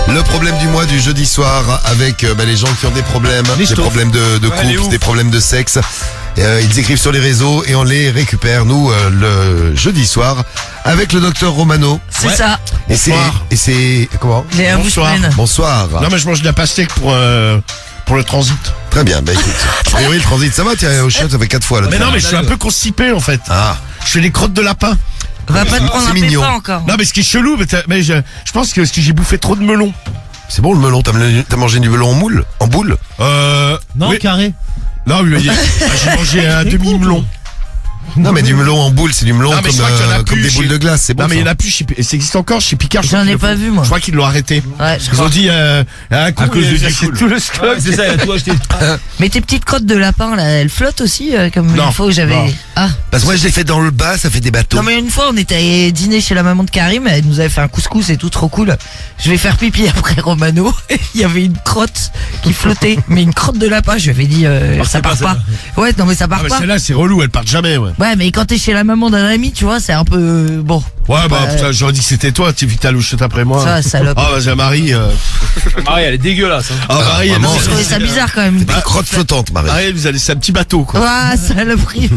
Le problème du mois du jeudi soir avec les gens qui ont des problèmes, des problèmes de couple, des problèmes de sexe. Ils écrivent sur les réseaux et on les récupère, nous, le jeudi soir, avec le docteur Romano. C'est ça. Et c'est comment? Bonsoir. Bonsoir. Non, mais je mange de la pastèque pour le transit. Très bien, bah écoute. Et oui, le transit, ça va, tiens, au chiottes, ça fait 4 fois là. Mais non, mais je suis un peu constipé en fait. Ah. Je fais des crottes de lapin. Va pas te prendre C'est un mignon. pépin encore. Non, mais ce qui est chelou, mais je pense que j'ai bouffé trop de melon. C'est bon le melon, t'as mangé du melon en boule? Non, oui. carré. Non, mais j'ai mangé un demi-melon. Non, mais du melon en boule, c'est du melon Non, mais je crois qu'il y en a comme plus des boules chez- de glace, c'est bon. Non, mais il y en ça. a plus, ça existe encore chez Picard. J'en ai pas vu, moi. Je crois qu'ils l'ont arrêté. Ouais, Ils ont dit, à cause de tout le stock. C'est ça, il a tout acheté. Mais tes petites crottes de lapin, là, elles flottent aussi, comme Non. une fois où j'avais... Non. Ah. Parce que moi je l'ai fait dans le bas, ça fait des bateaux. Non, mais une fois, on était allé dîner chez la maman de Karim, elle nous avait fait un couscous et tout, trop cool. Je vais faire pipi après Romano, et il y avait une crotte qui flottait, mais une crotte de lapin, je lui avais dit, ça part pas. Ouais, non, mais ça Ah, part mais pas. celle-là, c'est relou, elles partent jamais, ouais. Ouais, mais quand t'es chez la maman d'un ami, tu vois, c'est un peu... Bon. Ouais, bah, Ouais. putain, j'aurais dit que c'était toi, tu t'as louché après moi. Ça, salope. Ah, vas-y, Marie. Marie, elle est dégueulasse. Hein. Ah, Marie, vraiment, elle Je trouvais ça bizarre quand même. Des crottes flottantes, Marie. Marie, elle vous a laissé un petit bateau, quoi. Ah, saloperie.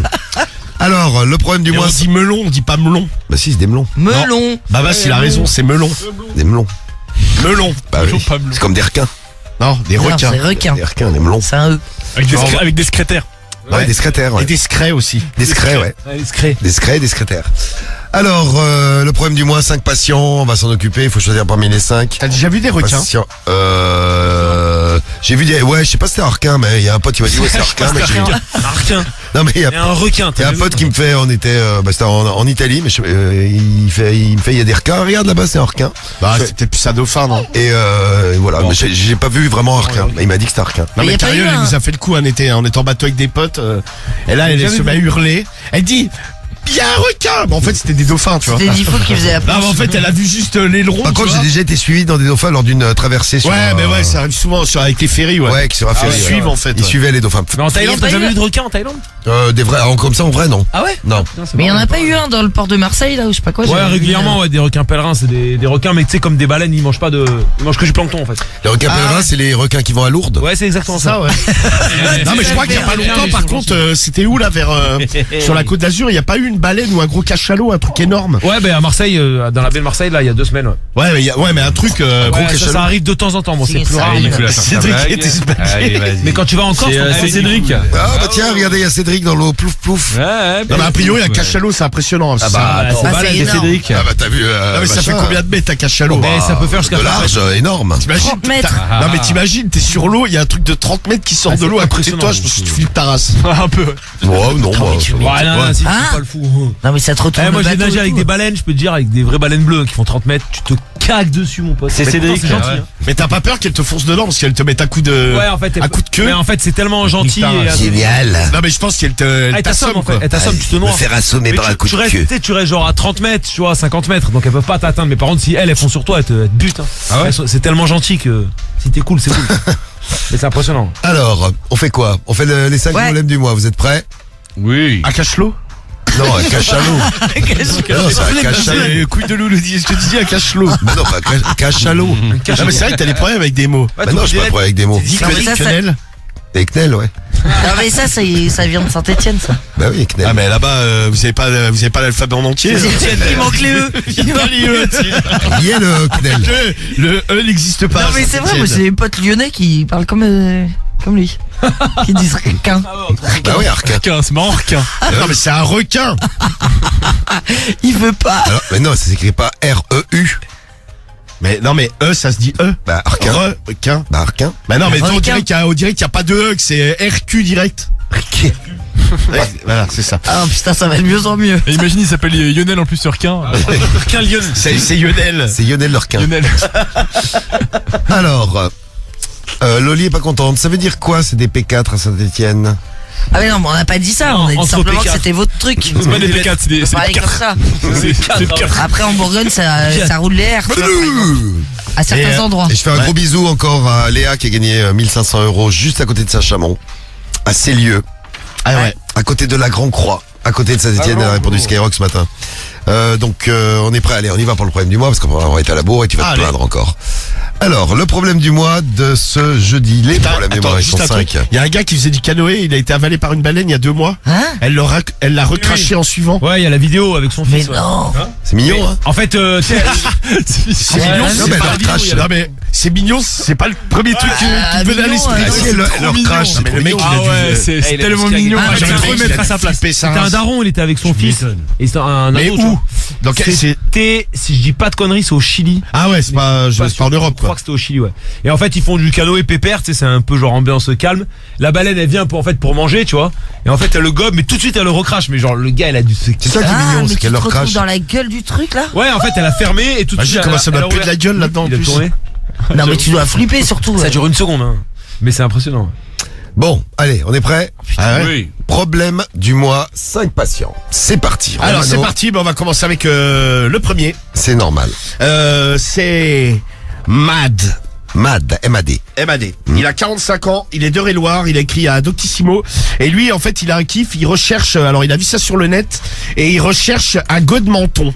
Alors, le problème du Et mois, on dit melon, on dit pas melon. bah si, c'est des melons. Melon. Bah, il a raison, c'est melon. Des melons. Melon. Bah oui. pas melon. C'est comme des requins. Non, des Non, requins. c'est requin. Des requins, des melons. C'est un E. Avec des secrétaires. Ouais, des secrétaires, ouais. Et des secrets aussi. Des secrets, ouais. Discret. Des secrets, des secrétaires. Alors, le problème du mois, 5 patients, on va s'en occuper, il faut choisir parmi les 5. T'as déjà vu des requins? Patients. J'ai vu des... Ouais, je sais pas si c'était un requin, mais il y a un pote qui m'a dit, ouais, c'est un requin, mais j'ai... Un requin. Non, mais il y a... Et un requin. Il y a un pote qui me fait, on était, c'était en Italie, mais il me fait, il y a des requins, regarde là-bas, c'est un requin. Bah, c'est peut-être plus un dauphin, non? Et voilà, mais j'ai pas vu vraiment un requin. Mais il m'a dit que c'était un requin. Non, Mais y mais a pas Cariole, eu elle un- nous a fait le coup un été, hein. On était en bateau avec des potes, et là, elle se met à hurler. Elle dit, il y a un requin! Bon, en fait, c'était des dauphins, tu vois. C'était Difo qui faisait la Non, mais en fait, elle a vu juste l'aileron. Par tu contre, vois. j'ai déjà été suivi dans des dauphins lors d'une traversée sur Ouais, mais ouais, ça arrive souvent avec les ferries, ouais. Ouais, qui sera fait. Ils suivent, en fait. Ils ouais. suivaient les dauphins. Mais en Thaïlande, Y a t'as pas jamais eu- vu de requin en Thaïlande? Des vrais, comme ça, en vrai, non. Ah ouais? Non. Mais il y en a pas eu un dans le port de Marseille, là, ou je sais pas quoi. Ouais, j'avais vu, régulièrement, ouais, des requins pèlerins, c'est des requins, mais tu sais, comme des baleines, ils mangent pas de. Ils mangent que du plancton en fait. Les requins pèlerins, c'est les requins qui vont à Lourdes. Ouais, c'est exactement ça. Ça, ouais. Non, mais je crois qu'il y a pas longtemps, par contre, c'était où, là, sur la Côte d'Azur, il y a pas eu une baleine ou un gros cachalot, un truc énorme? Ouais, ben à Marseille, dans la baie de Marseille, là, il y a 2 semaines. Ouais, Ouais, mais un truc, gros Ouais, cachalot. ça arrive de temps en temps, bon, c'est C'est plus ça, rare. il mais- faut Cédric était Mais quand tu vas en Corse, C'est Cédric. Ah bah tiens, regardez, il y a Cédric dans l'eau, plouf plouf. Non, mais a priori, un cachalot, c'est impressionnant. Ah bah attends, Ça, c'est énorme. Cédric. Ah bah t'as vu. Ah, mais ça machin. fait combien de mètres, un cachalot? Mais ça peut faire jusqu'à De large, énorme. T'imagines, 30 mètres. Non, mais t'imagines, t'es sur l'eau, il y a un truc de 30 mètres qui sort de c'est l'eau à côté de toi, impressionnant, je pense que c'est- tu flippes ta race. un peu. Ouais, non, moi. tu Ouais, non, non, si, Ah. c'est pas le fou. Non, mais ça te retourne. Eh, moi le j'ai bateau nagé et avec tout. des baleines, je peux te dire, avec des vraies baleines bleues qui font 30 mètres, tu te caques dessus mon pote. C'est Mais pourtant, Cédric, c'est gentil, ouais. hein. Mais t'as pas peur qu'elle te fonce dedans parce qu'elle te mette un coup de. Ouais, en fait, un coup de queue. Mais en fait, c'est tellement gentil. Génial. Non, mais je pense qu'elle Elle t'assomme en fait, elle t'assomme, tu te Me noies. faire assommer Mais par un coup tu de restes, queue. tu sais, tu restes genre à 30 mètres, tu vois, à 50 mètres, donc elles peuvent pas t'atteindre. Mais par contre, si elles font sur toi, elles te butent. Hein. Ah ouais C'est tellement gentil que si t'es cool, c'est cool. Mais c'est impressionnant. Alors, on fait quoi? On fait les 5 Ouais. problèmes du mois, vous êtes prêts? Oui. Un cachelot? Non, un cachalot. Non, c'est un cachalot. Couille de loup, ce que tu dis, un cachelot. Mais non, pas un cachalot. Non, mais c'est vrai que t'as des problèmes avec des mots. Bah non, je suis pas prêt avec des mots. Dis Non, mais ça, quenelle. Et Knell, ouais. Non, mais ça vient de Saint-Etienne, ça. Bah oui, Knell. Ah, mais là-bas, vous avez pas l'alphabet en entier. Il manque les E. Il y a pas les E, tu sais. Il y a le Knell. Le E n'existe pas. Non, mais c'est vrai, moi j'ai des potes lyonnais qui parlent comme lui. Qui disent requin. Bah oui, un requin. Requin, c'est marrant, requin. Non, mais c'est un requin. Il veut pas. Alors, mais non, ça s'écrit pas R-E-U. Mais non, mais E, ça se dit E. Bah, requin. Requin. Bah, requin. Bah non, mais Requin. on dirait qu'il y a pas de E, que c'est RQ direct. Ouais, voilà, c'est ça. Ah putain, ça va de mieux en mieux. Et imagine, il s'appelle Lionel en plus sur requin. Requin Lyon. C'est Lionel. C'est Lionel le requin. Lionel. Alors, Loli est pas contente. Ça veut dire quoi, c'est des P4 à Saint-Etienne? Ah mais non, mais on n'a pas dit ça, Non, on a dit entre simplement P4. que c'était votre truc. C'est pas des P4, c'est des On parlait comme 4. ça. C'est 4. Après en Bourgogne, ça roule les airs, tu vois, à certains Et, endroits. Et je fais un gros bisou encore à Léa qui a gagné 1500 € juste à côté de Saint-Chamond, à Célieu, Ah ouais. à côté de la Grand Croix, à côté de Saint-Etienne. Elle a répondu Skyrock ce matin. Donc on est prêt, allez, on y va pour le problème du mois parce qu'on va être à la bourre et tu vas te Allez. plaindre encore. Alors, le problème du mois de ce jeudi. Les problèmes du mois, ils sont juste un 5. truc. Il y a un gars qui faisait du canoë, il a été avalé par une baleine il y a 2 mois. Hein? Elle l'a recraché en suivant. Ouais, il y a la vidéo avec son Mais fils. ouais. non. C'est mignon, hein? En fait, tu sais, C'est Ouais, mignon, non, c'est mais pas elle la vidéo, recrache. il y a- Non mais c'est mignon, c'est pas le premier truc qui me venait à mignon, l'esprit. Ah, si, elle leur crache, c'est mais trop le mec, mignon. il a Ah dû- ouais, c'est il a tellement dû se mignon. caguer. Ah, j'aimerais Ah, trop mais le mettre à sa place. Flipper sa c'était un race. daron, il était avec son fils. Et c'était un Mais ado, où tu vois. Donc c'est C'était, si je dis pas de conneries, c'est au Chili. ah ouais, c'est pas en Europe Je crois quoi. que c'était au Chili, ouais. Et en fait, ils font du canoë pépère, tu sais, c'est un peu genre ambiance calme. La baleine, elle vient pour manger, tu vois. Et en fait, elle le gobe, mais tout de suite, elle le recrache. Mais genre, le gars, elle a dû se... C'est ça qui est Ah, mignon, mais c'est tu qu'elle te leur retrouves crache. dans la gueule du truc là? Ouais, en fait, elle a fermé et tout de Imagine suite. comment ça elle doit a puer de la gueule là-dedans en Il a plus. tourné. Non mais tu dois flipper surtout. Ça dure une seconde, hein. Mais c'est impressionnant. Bon, allez, on est prêt? Ah ouais. Oui. Problème du mois, 5 patients. C'est parti. Alors c'est Romano, parti, on va commencer avec le premier. C'est normal. C'est Mad. MAD, M-A-D. MAD. Il a 45 ans, il est d'Eure-et-Loire, il a écrit à Doctissimo. Et lui, en fait, il a un kiff, il recherche, alors il a vu ça sur le net, et il recherche un god menton.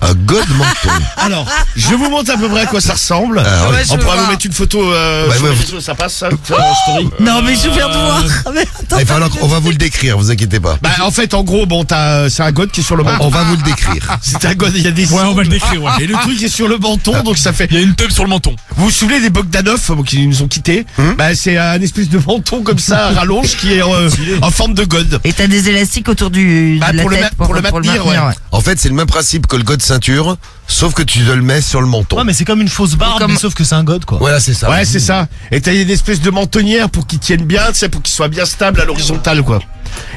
Un god menton. Alors, je vous montre à peu près à quoi ça ressemble. Ah, ouais. Ouais, je On veux pourra voir. vous mettre une photo sur ouais. les réseaux, ça passe ça, en story. Non mais je viens de voir. Mais attends. Il va falloir qu'on va vous le décrire, vous inquiétez pas. Bah en fait, en gros, bon, c'est un god qui est sur le menton. On va vous le décrire. C'est un god, il y a des Ouais, on va le décrire, ouais. Et le truc est sur le menton, donc ça fait... Il y a une teub sur le menton. Vous vous souvenez des Bogdanov qui nous ont quittés? Bah c'est un espèce de menton comme ça, rallonge, qui est en forme de god. Et t'as des élastiques autour de Bah, la pour le tête pour le maintenir, ouais. En fait, c'est le même principe que le god ceinture, sauf que tu te le mets sur le menton. Ouais, mais c'est comme une fausse barbe, Comme- mais sauf que c'est un god, quoi. Voilà, c'est ça. Ouais, c'est ça. Et t'as une espèce de mentonnière pour qu'il tienne bien, tu sais, pour qu'il soit bien stable à l'horizontale, quoi.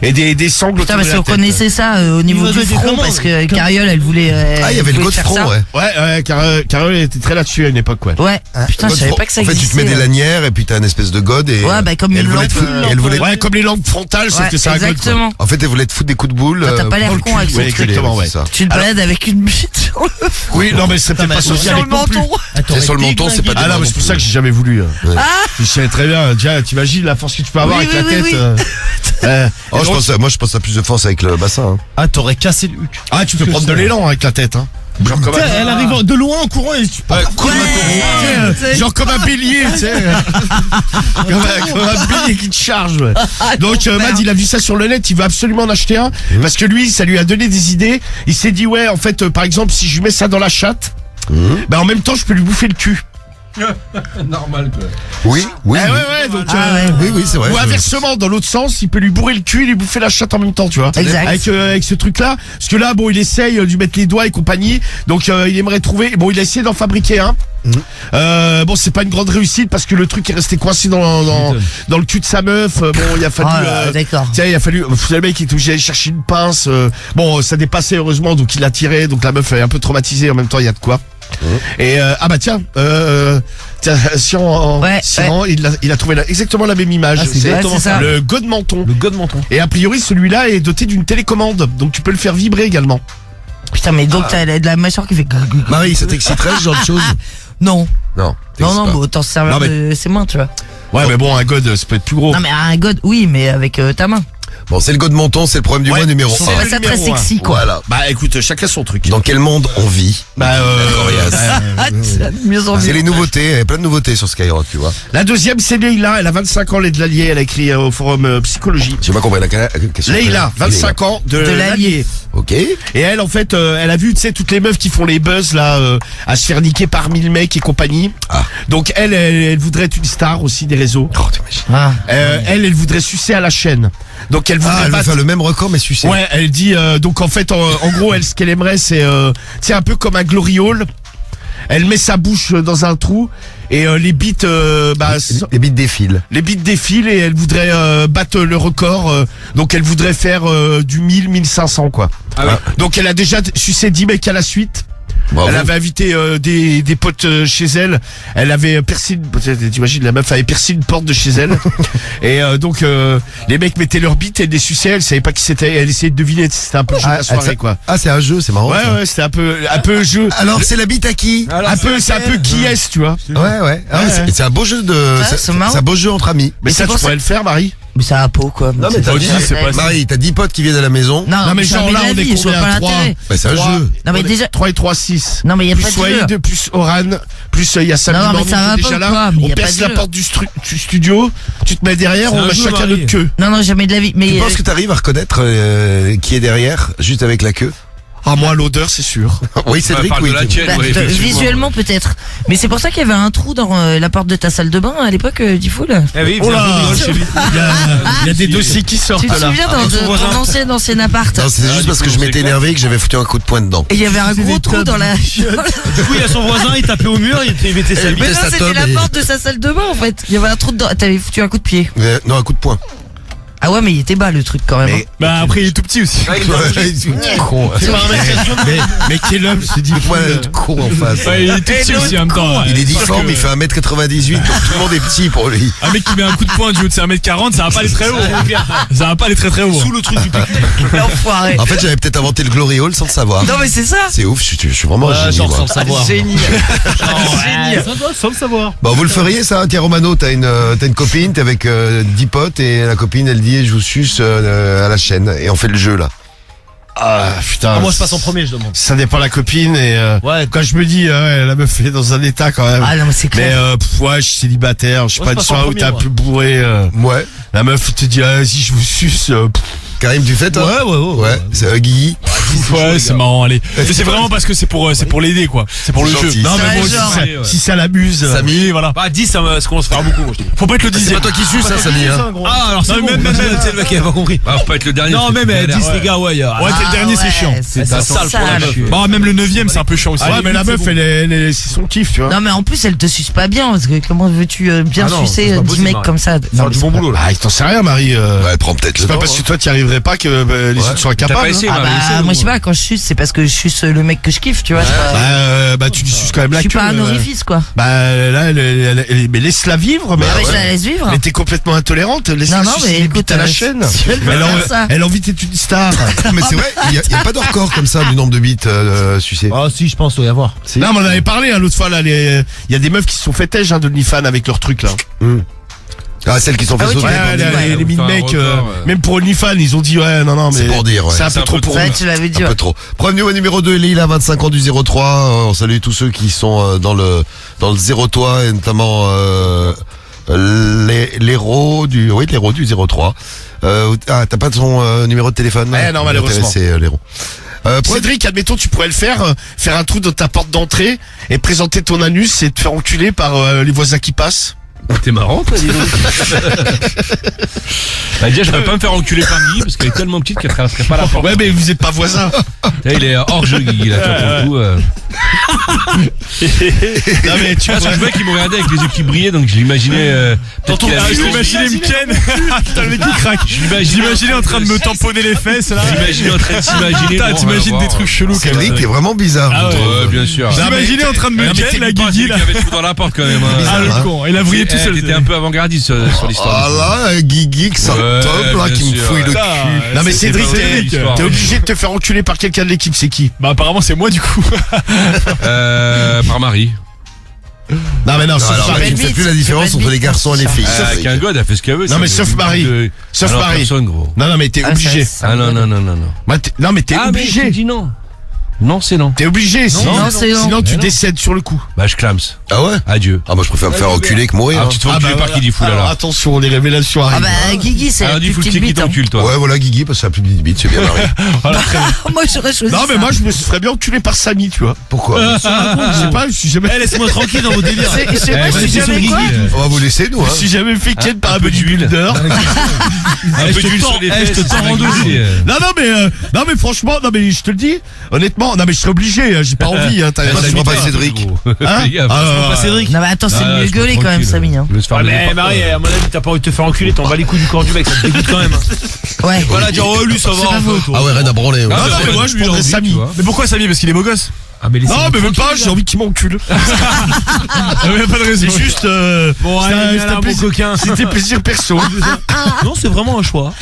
Et des sangles Putain, autour parce de la qu'on tête. connaissait ça au niveau Il du veut des front commandes. parce que Cariole elle voulait. Ah, il y avait le voulait god faire front, ça. ouais. Ouais, Carole était très là-dessus à une époque, ouais. Ouais. Putain, je God savais front. pas que ça En fait, tu te existait. mets des lanières et puis t'as une espèce de god et. Ouais, bah, comme et elle une voulait lampe, te- et elle voulait. Ouais, comme les lampes frontales, sauf Ouais, que c'est un god, quoi. exactement. En fait, elle voulait te foutre des coups de boule. Toi, t'as pas l'air pour le con cul. avec ce Ouais, truc. Exactement, c'est ouais. ça. Tu te balades avec une bite sur le Oui, non, mais c'est peut-être pas social. sur le menton. C'est sur le menton, c'est pas Ah non, mais c'est pour ça que j'ai jamais voulu. Je savais très bien. Déjà, t'imagines la force que tu peux avoir Oui, avec oui, la oui, tête. Oh, moi, je pense à plus de force avec le bassin. hein. Ah, t'aurais cassé le huc. Ah, tu peux prendre de l'élan avec la tête, hein. Genre comme Tiens, elle arrive de loin en courant et tu Ouais, genre comme un bélier, tu sais. comme un bélier qui te charge, ouais. Donc, Mad, il a vu ça sur le net, il veut absolument en acheter un. Parce que lui, ça lui a donné des idées. Il s'est dit, ouais, en fait, par exemple, si je mets ça dans la chatte, bah, en même temps, je peux lui bouffer le cul. Oui, oui. Ah ouais, donc, Ah ouais. Oui, c'est vrai. ou inversement, dans l'autre sens, il peut lui bourrer le cul et lui bouffer la chatte en même temps, tu vois. Exact. Avec ce truc-là. Parce que là, bon, il essaye de lui mettre les doigts et compagnie. Donc, il aimerait trouver. Bon, il a essayé d'en fabriquer un. Bon, c'est pas une grande réussite parce que le truc est resté coincé dans le cul de sa meuf. Bon, il a fallu. Ah, d'accord. Tiens, il a fallu. Le mec, il était obligé d'aller chercher une pince. Bon, ça dépassait heureusement, donc il l'a tiré. Donc la meuf est un peu traumatisée. En même temps, il y a de quoi. Et ah bah tiens, Ouais, il a trouvé exactement la même image. c'est exactement ça. Le god menton. Le god menton. Et a priori, celui-là est doté d'une télécommande, donc tu peux le faire vibrer également. Putain, mais donc t'as de la mâchoire qui fait. Marie, ça t'exciterait ce genre de choses? Non. Non. Non, pas. mais autant se servir Non, mais- de ses mains, tu vois. Ouais, mais bon, un god, ça peut être plus gros. Non, mais un god, oui, mais avec ta main. Bon, c'est le god menton, c'est le problème du Ouais, mois numéro c'est C'est 1. pas ça très numéro un. sexy, quoi. Voilà. Bah écoute, chacun son truc. Dans quel monde on vit? Bah, Ah, de mieux en C'est mieux. les nouveautés, il y a plein de nouveautés sur Skyrock, tu vois. La deuxième, c'est Leïla. Elle a 25 ans, elle est de l'Allier. Elle a écrit au forum psychologie. J'ai pas compris la question. Leïla, 25 ans, de l'Allier. Ok. Et elle, en fait, elle a vu, tu sais, toutes les meufs qui font les buzz, là, à se faire niquer par 1000 mecs et compagnie. Ah. Donc, elle voudrait être une star aussi des réseaux. Oh, t'imagines. Ah. Elle voudrait sucer à la chaîne. Donc, elle voudrait Ah, elle va battre- faire le même record, mais sucé. Ouais, elle dit, donc en fait, en gros, elle, ce qu'elle aimerait, c'est un peu comme un glory hole. Elle met sa bouche dans un trou et les bites, Les bites défilent. les bites défilent et elle voudrait battre le record. Donc elle voudrait faire du 1000-1500 quoi. Donc elle a déjà sucé 10 mecs à la suite. Bravo. Elle avait invité des potes chez elle. Elle avait percé, t'imagines, la meuf avait percé une porte de chez elle. Et donc les mecs mettaient leur bite et elle les suçait. Elle savait pas qui c'était. Elle essayait de deviner. C'était un peu le jeu de la soirée quoi. Ah, c'est un jeu, c'est marrant. Ouais ça. ouais, c'était un peu jeu. Alors, c'est la bite à qui? C'est un peu qui est-ce, tu vois. Ouais, ouais. Ah, Ouais. c'est un beau jeu de. c'est marrant. C'est un beau jeu entre amis. Mais c'est ça, tu pour pourrais le faire, Marie. Mais ça a peau quoi. Non, mais t'as Moi aussi, c'est pas ça. Marie, t'as 10 potes qui viennent à la maison. Non, mais genre jamais là, de la on est vie, je vois combien? pas 3. l'intérêt. Bah, c'est un jeu. Non mais déjà. 3 et 3, 6. Non mais y a Plus pas de jeu. Wade, plus Oran, plus il y a Samy Non, mais Morning ça qui va est pas déjà ou là. quoi, mais y On a pas perce de la jeu. porte du studio, tu te mets derrière, C'est on un met jeu, chacun Marie. notre queue. Non, jamais de la vie. Mais Tu penses que t'arrives à reconnaître qui est derrière, juste avec la queue? Ah, moi, l'odeur, c'est sûr. Oui, Cédric, parle oui. de la tienne, ouais, effectivement. visuellement peut-être. Mais c'est pour ça qu'il y avait un trou dans la porte de ta salle de bain à l'époque, Diffoul. Eh oui, Oh il faisait un là, peu de rigole chez lui. il y a des dossiers qui sortent Tu te là. souviens son voisin. ton ancien appart? Non, c'était juste parce que je m'étais énervé et que j'avais foutu un coup de poing dedans. Et il y avait un gros trou dans la. Du coup, il y a son voisin, il tapait au mur, il mettait sa Il bite. Mais non, sa c'était tome la et- porte de sa salle de bain en fait. Il y avait un trou dedans. T'avais foutu un coup de pied. Non, un coup de poing. Ah ouais, mais il était bas le truc quand même. Mais- Bah après, il est tout petit aussi. Con. Mais quel homme se dit Moi, le con en face. Ouais, il est tout petit aussi en même temps. Il est C'est sûr difforme, que il fait 1m98, donc tout le monde est petit pour lui. Un mec qui met un coup de poing du haut de 1m40, ça va pas aller très haut. Ça va pas aller très très haut. Sous le truc du pic. L'enfoiré. En fait, j'avais peut-être inventé le Glory Hall sans le savoir. Non mais c'est ça. C'est ouf, je suis vraiment un génie. moi. savoir. Génie. Sans le savoir. Bon, vous le feriez ça, tiens Romano, t'as une copine, t'es avec 10 potes et la copine elle dit je vous suce à la chaîne et on fait le jeu là. Ah, putain. Moi je passe en premier, je demande. Ça dépend de la copine et Ouais. quand je me dis ouais, la meuf est dans un état quand même. Ah non mais c'est Mais clair. ouais, je suis célibataire, je sais Moi, pas, je une passe en soirée où premier, t'es un moi. peu bourré. Ouais. La meuf te dit ah, si je vous suce. Karim, tu fais toi? Ouais, c'est Guigui. Ouais, c'est marrant, allez. Mais c'est vraiment parce que c'est pour l'aider quoi. C'est pour le C'est jeu. gentil. Non Ouais, mais moi genre. si ça l'amuse. Samy. Oui, voilà. Bah, 10, ça commence à faire beaucoup, moi, je trouve. Faut pas être le C'est dixième. pas toi qui suce ça, Samy. Hein. Ah, alors c'est Non, bon. même, C'est le mec qui a pas compris. Alors, faut pas être le dernier. Non, même 10, ouais. les gars, ouais. Ouais, t'es le dernier, c'est chiant. C'est sale pour la meuf. Bah, même le 9ème, c'est un peu chiant aussi. Ouais, mais la meuf, c'est son kiff, tu vois. Non mais en plus elle te suce pas bien parce que comment veux-tu bien Ah non, sucer c'est pas 10 possible, mecs Marie. comme ça? Faire du bon boulot, là. Ah, t'en sais rien, Marie. Ouais, prends peut-être le C'est pas temps. parce que toi t'y arriverais pas que les autres sont T'as incapables. pas essayé, Ah Marie, bah essaie, moi je sais donc. pas, quand je suce c'est parce que je suce le mec que je kiffe, tu vois. c'est pas- Bah tu lui suces quand même Je la suis queue. pas un orifice quoi. Bah là, mais laisse-la vivre. Mais, Ah ouais, je la laisse vivre. mais t'es complètement intolérante. Laisse-la Non, sucer mais les écoute, bites à la chaîne. si elle veut Elle faire ça. a envie d'être une star. Mais c'est vrai, il y a pas de record comme ça du nombre de bites sucés. Ah si, je pense doit y avoir. Non, mais on en avait parlé l'autre fois là. Il y a des meufs qui se sont fait têche de l'OnlyFans avec leur truc là. Ah, celles qui sont fait Ah oui, sauter. tu Ouais, l'as dit, les mille Enfin, un mecs, record, même pour OnlyFans, ils ont dit ouais, non, mais C'est pour dire, ouais. c'est un C'est peu trop pour Ouais, nous. tu l'avais dit. Un ouais. peu trop. Premier numéro 2, Lila, 25 ans du 03. On salue tous ceux qui sont dans le zéro toit et notamment l'héros du 03. T'as pas son numéro de téléphone? Non, malheureusement. C'est l'héros. Cédric, admettons, tu pourrais le faire un trou dans ta porte d'entrée et présenter ton anus et te faire enculer par les voisins qui passent. T'es marrant, toi, dis donc. Bah, déjà, je vais pas me faire enculer par Guy parce qu'elle est tellement petite qu'elle traverserait pas la porte. Ouais, mais vous êtes pas voisins. Là, il est hors jeu, Guy, là, tu vois, pour le coup. Non, mais tu Parce que le mec, il me regardait avec les yeux qui brillaient, donc je l'imaginais. Peut-être qu'il avait- Je l'imaginais me ken. Putain, le mec qui craque. Je J'imaginais en train de me tamponner les fesses là. J'imaginais en train de s'imaginer. Putain, bon, t'imagines on va des voir. trucs chelous quand Cédric, même. t'es vraiment bizarre. Ah je ouais. trouve. Ouais, bien sûr. J'imaginais en train de me Non, mais ken la t'es pas Guigui celui là. qui avait le trou dans la porte quand même. hein. Ah le con, il a vrillé tout seul. T'étais un peu avant-gardiste sur l'histoire. Ah là, Guigui, que ça Ouais, top, là, bien qui me sûr, fouille le ouais. cul. Non, mais Cédric, pas vrai, t'es l'histoire. obligé de te faire enculer par quelqu'un de l'équipe, c'est qui? Bah apparemment c'est moi du coup. Par Marie. Non, mais non, sauf Alors là, Marie. tu ne fais plus la différence entre les garçons et les filles. Avec un god, elle fait ce qu'elle veut. Non, mais sauf Marie. Sauf Marie. Personne, gros. Non, mais t'es Ah, obligé. ça- Ah non, non, non, non, non. Non, mais t'es Ah, mais je obligé. dis non. Non, c'est non. T'es obligé, sinon, non, c'est non. sinon tu Mais non. décèdes sur le coup. Bah, je clams. Ah ouais? Adieu. Ah, moi, je préfère me faire enculer que mourir. Ah, hein. tu te fais enculer par qui dit fou là Alors là. attention, les révélations Ah arrivent. bah Guigui c'est la Alors, dis plus fou petite qui bite. hein. t'encule, toi. Ouais, voilà, Guigui, parce que c'est la plus petite bite, c'est bien marré. Moi j'aurais choisi Non, mais ça. moi je me serais bien enculé par Samy, tu vois. Pourquoi? Je sais pas, je suis jamais. Eh, laisse-moi tranquille dans vos délires. Je sais pas, je suis jamais quoi. On va vous laisser, nous, Je hein. suis jamais fait ken par un bodybuilder. Un peu d'huile sur les fesses. je te tends en deux. Non mais franchement, non mais je te le dis, honnêtement, non mais je serais obligé, j'ai pas envie. Hein, Moi, je vois pas Cédric. Hein Fais gaffe. Ah, Pas Cédric. Non mais attends, c'est Ah, mieux je gueuler comprends quand même tranquille. Samy hein. Je vais se faire Ouais, des mais portes. Marie, à mon avis, t'as pas envie de te faire enculer, t'en bats les couilles du corps du mec, ça te dégoûte quand même. hein. Ouais. Voilà, dire, oh lui, ça va. pas un peu, faux. toi. Ah ouais, rien à branler. Ouais. non, mais moi je lui, prendrais l'envie, Samy. tu vois. Mais pourquoi Samy? Parce qu'il est beau gosse. Ah, mais Non, mais même pas, j'ai envie qu'il m'encule. Il y a pas de raison. C'est juste, Bon, c'est allez, un viens là, mon plaisir- coquin. c'était plaisir perso. Non, c'est vraiment un choix.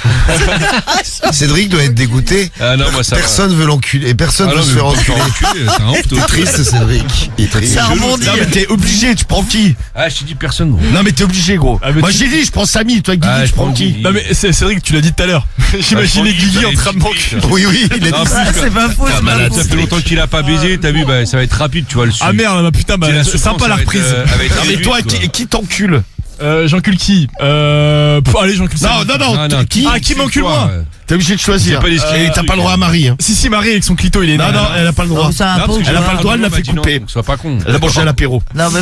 Cédric doit être dégoûté. Ah non, moi ça Personne veut l'enculer. Et personne va. veut se faire enculer. T'es un ouf, T'es toi. triste, Cédric. Il est triste. Ça rebondit. Non, mais t'es obligé, tu prends qui? Ah, je t'ai dit personne, gros. Non, mais t'es obligé, gros. Ah, mais Moi, tu- j'ai dit, je prends Samy, toi, Guigui, Ah, tu je prends prends qui? Guigui. Non, mais c'est vrai que tu l'as dit tout à l'heure. J'imaginais Guigui en train de manquer. Oui, oui, il est Non, Ah, c'est pas faux, c'est pas Ça faux. fait longtemps qu'il a pas baisé, t'as vu, bah, ça va être rapide, tu vois le Ah merde, bah putain, bah, c'est sympa la reprise. Non, mais toi, qui t'encule? J'encule qui allez, j'encule ça. Non, qui? Ah, qui m'encule, moi T'es obligé de choisir. C'est pas discrédit. Et t'as pas le droit à Marie, hein. Si, Marie avec son clito, il est Non, énorme. non, elle a pas le droit. Oh, ça va pas. Elle a pas le droit, elle l'a fait couper. Sois pas con. Elle a mangé à l'apéro. Non, mais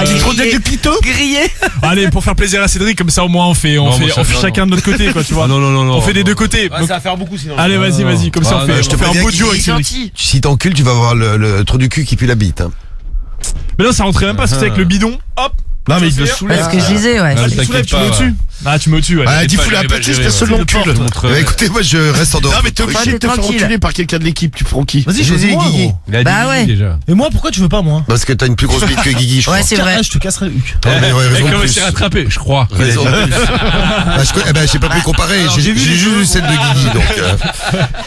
Tu te redonnes du clito? grillé. Allez, pour faire plaisir à Cédric, comme ça au moins on fait Non, moi, ça, non, chacun de notre côté, quoi, tu vois. Non, On fait des deux côtés. Ouais, Donc, ça va faire beaucoup sinon. allez, vas-y, comme ça Ah, on non, fait, je on te fait un préviens beau qu'il duo Il est avec Cédric. gentil. Si t'encules, tu vas avoir le trou du cul qui pue la bite. Hein. Mais non, ça rentrait même pas, c'était avec le bidon. Hop. Non, mais il le C'est soulève. ce que je disais, ouais. Ah, Tu soulèves, tu pas, mets au-dessus. Ah, tu mets au-dessus, ouais. Ah, dis pas, fous la j'arrive à petite, gérer, personne ouais. l'encule. Bah, écoutez, moi je reste en dehors. Non, mais t'es obligé de te faire tranquille. enculer par quelqu'un de l'équipe, tu prends qui? Vas-y, J'ai dit choisis-moi, Guigui. gros. Il a Bah dit ouais. déjà. Et moi, pourquoi tu veux pas, moi? Parce que t'as une plus grosse bite que Guigui, je crois. Ouais, c'est vrai. Ah, je te casserai le huc. Non, mais ouais, raison de Comment il plus. s'est rattrapé, je crois. Raison de plus. J'ai pas pu comparer. J'ai juste vu celle de Guigui, donc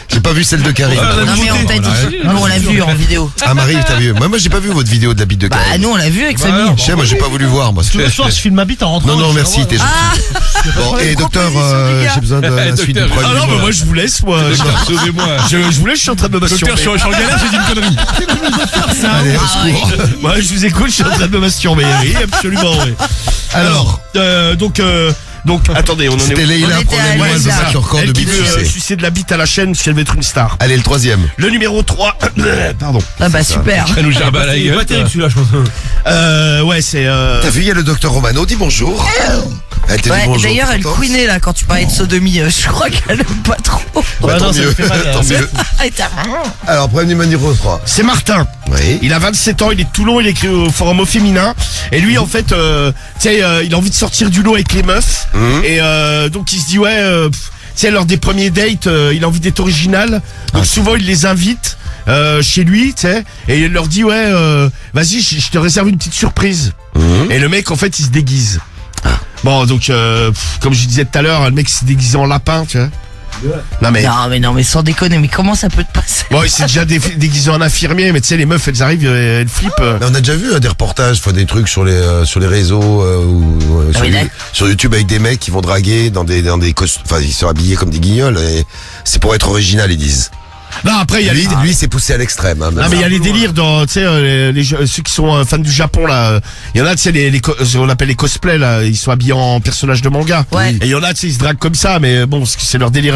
j'ai pas vu celle de Karim. Non, mais on t'a dit. Nous, on l'a vu en vidéo. Ah Marie, t'as vu? Moi j'ai pas vu votre vidéo de la bite de Bah, Karim. nous, on l'a vu avec Samy. Je sais, moi j'ai pas voulu voir. Moi. Tous les soirs, je filme ma bite en rentrant. Non, je merci, fais, t'es gentil. Bon, et docteur, proposition du gars. j'ai besoin de la suite du Docteur, problème. Ah non, mais moi, je vous laisse, moi. Sauvez-moi. Je vous laisse, je suis en train de me Docteur, masturber. je suis en galère, j'ai dit une connerie. Allez, au secours. Moi, je vous écoute, je suis en train de me masturber. Oui, absolument, oui. Alors, Donc, attendez, on en est c'était où? Leïla, On était à prenez-moi, elle veut Leïla. battre encore de Elle qui bite veut sucée. sucer de la bite à la chaîne si elle veut être une star. Allez, le troisième. Le numéro 3, pardon. Ah, bah, super. Elle nous gerbe à la Il est pas gueule. terrible celui-là, je pense. Ouais, c'est T'as vu, il y a le docteur Romano, dis bonjour. Elle t'a dit Ouais, bonjour. d'ailleurs, elle contente couinait là quand tu parlais de sodomie. Je crois qu'elle aime pas trop. Ouais, Ah tant non, ça mieux. me fait mal, Tant mieux. Ah, t'as- Alors, problème numéro 3. c'est Martin. Oui. Il a 27 ans, il est de Toulon, il écrit au forum au féminin. Et lui, en fait, tu sais, il a envie de sortir du lot avec les meufs. Et donc, il se dit, ouais, tu sais, lors des premiers dates, il a envie d'être original. Donc, souvent, il les invite chez lui, tu sais. Et il leur dit, ouais, vas-y, je te réserve une petite surprise. Et le mec, en fait, il se déguise. Bon, donc, comme je disais tout à l'heure, le mec s'est déguisé en lapin, tu vois. Non, mais... Non, mais sans déconner, mais comment ça peut te passer? Bon, il s'est déjà déguisé en infirmier, mais tu sais, les meufs, elles arrivent, elles flippent. Mais on a déjà vu des reportages, des trucs sur les réseaux ou Ah oui, d'accord. sur YouTube avec des mecs qui vont draguer dans des enfin ils sont habillés comme des guignols et c'est pour être original ils disent. Non, après, il y a Lui c'est poussé à l'extrême. Hein, Non, mais il y a les délires dans, tu sais, ceux qui sont fans du Japon, là. Il y en a, tu sais, on appelle les cosplays, là. Ils sont habillés en personnages de manga. Ouais. Et il y en a, tu sais, ils se draguent comme ça, mais bon, parce que c'est leur délire,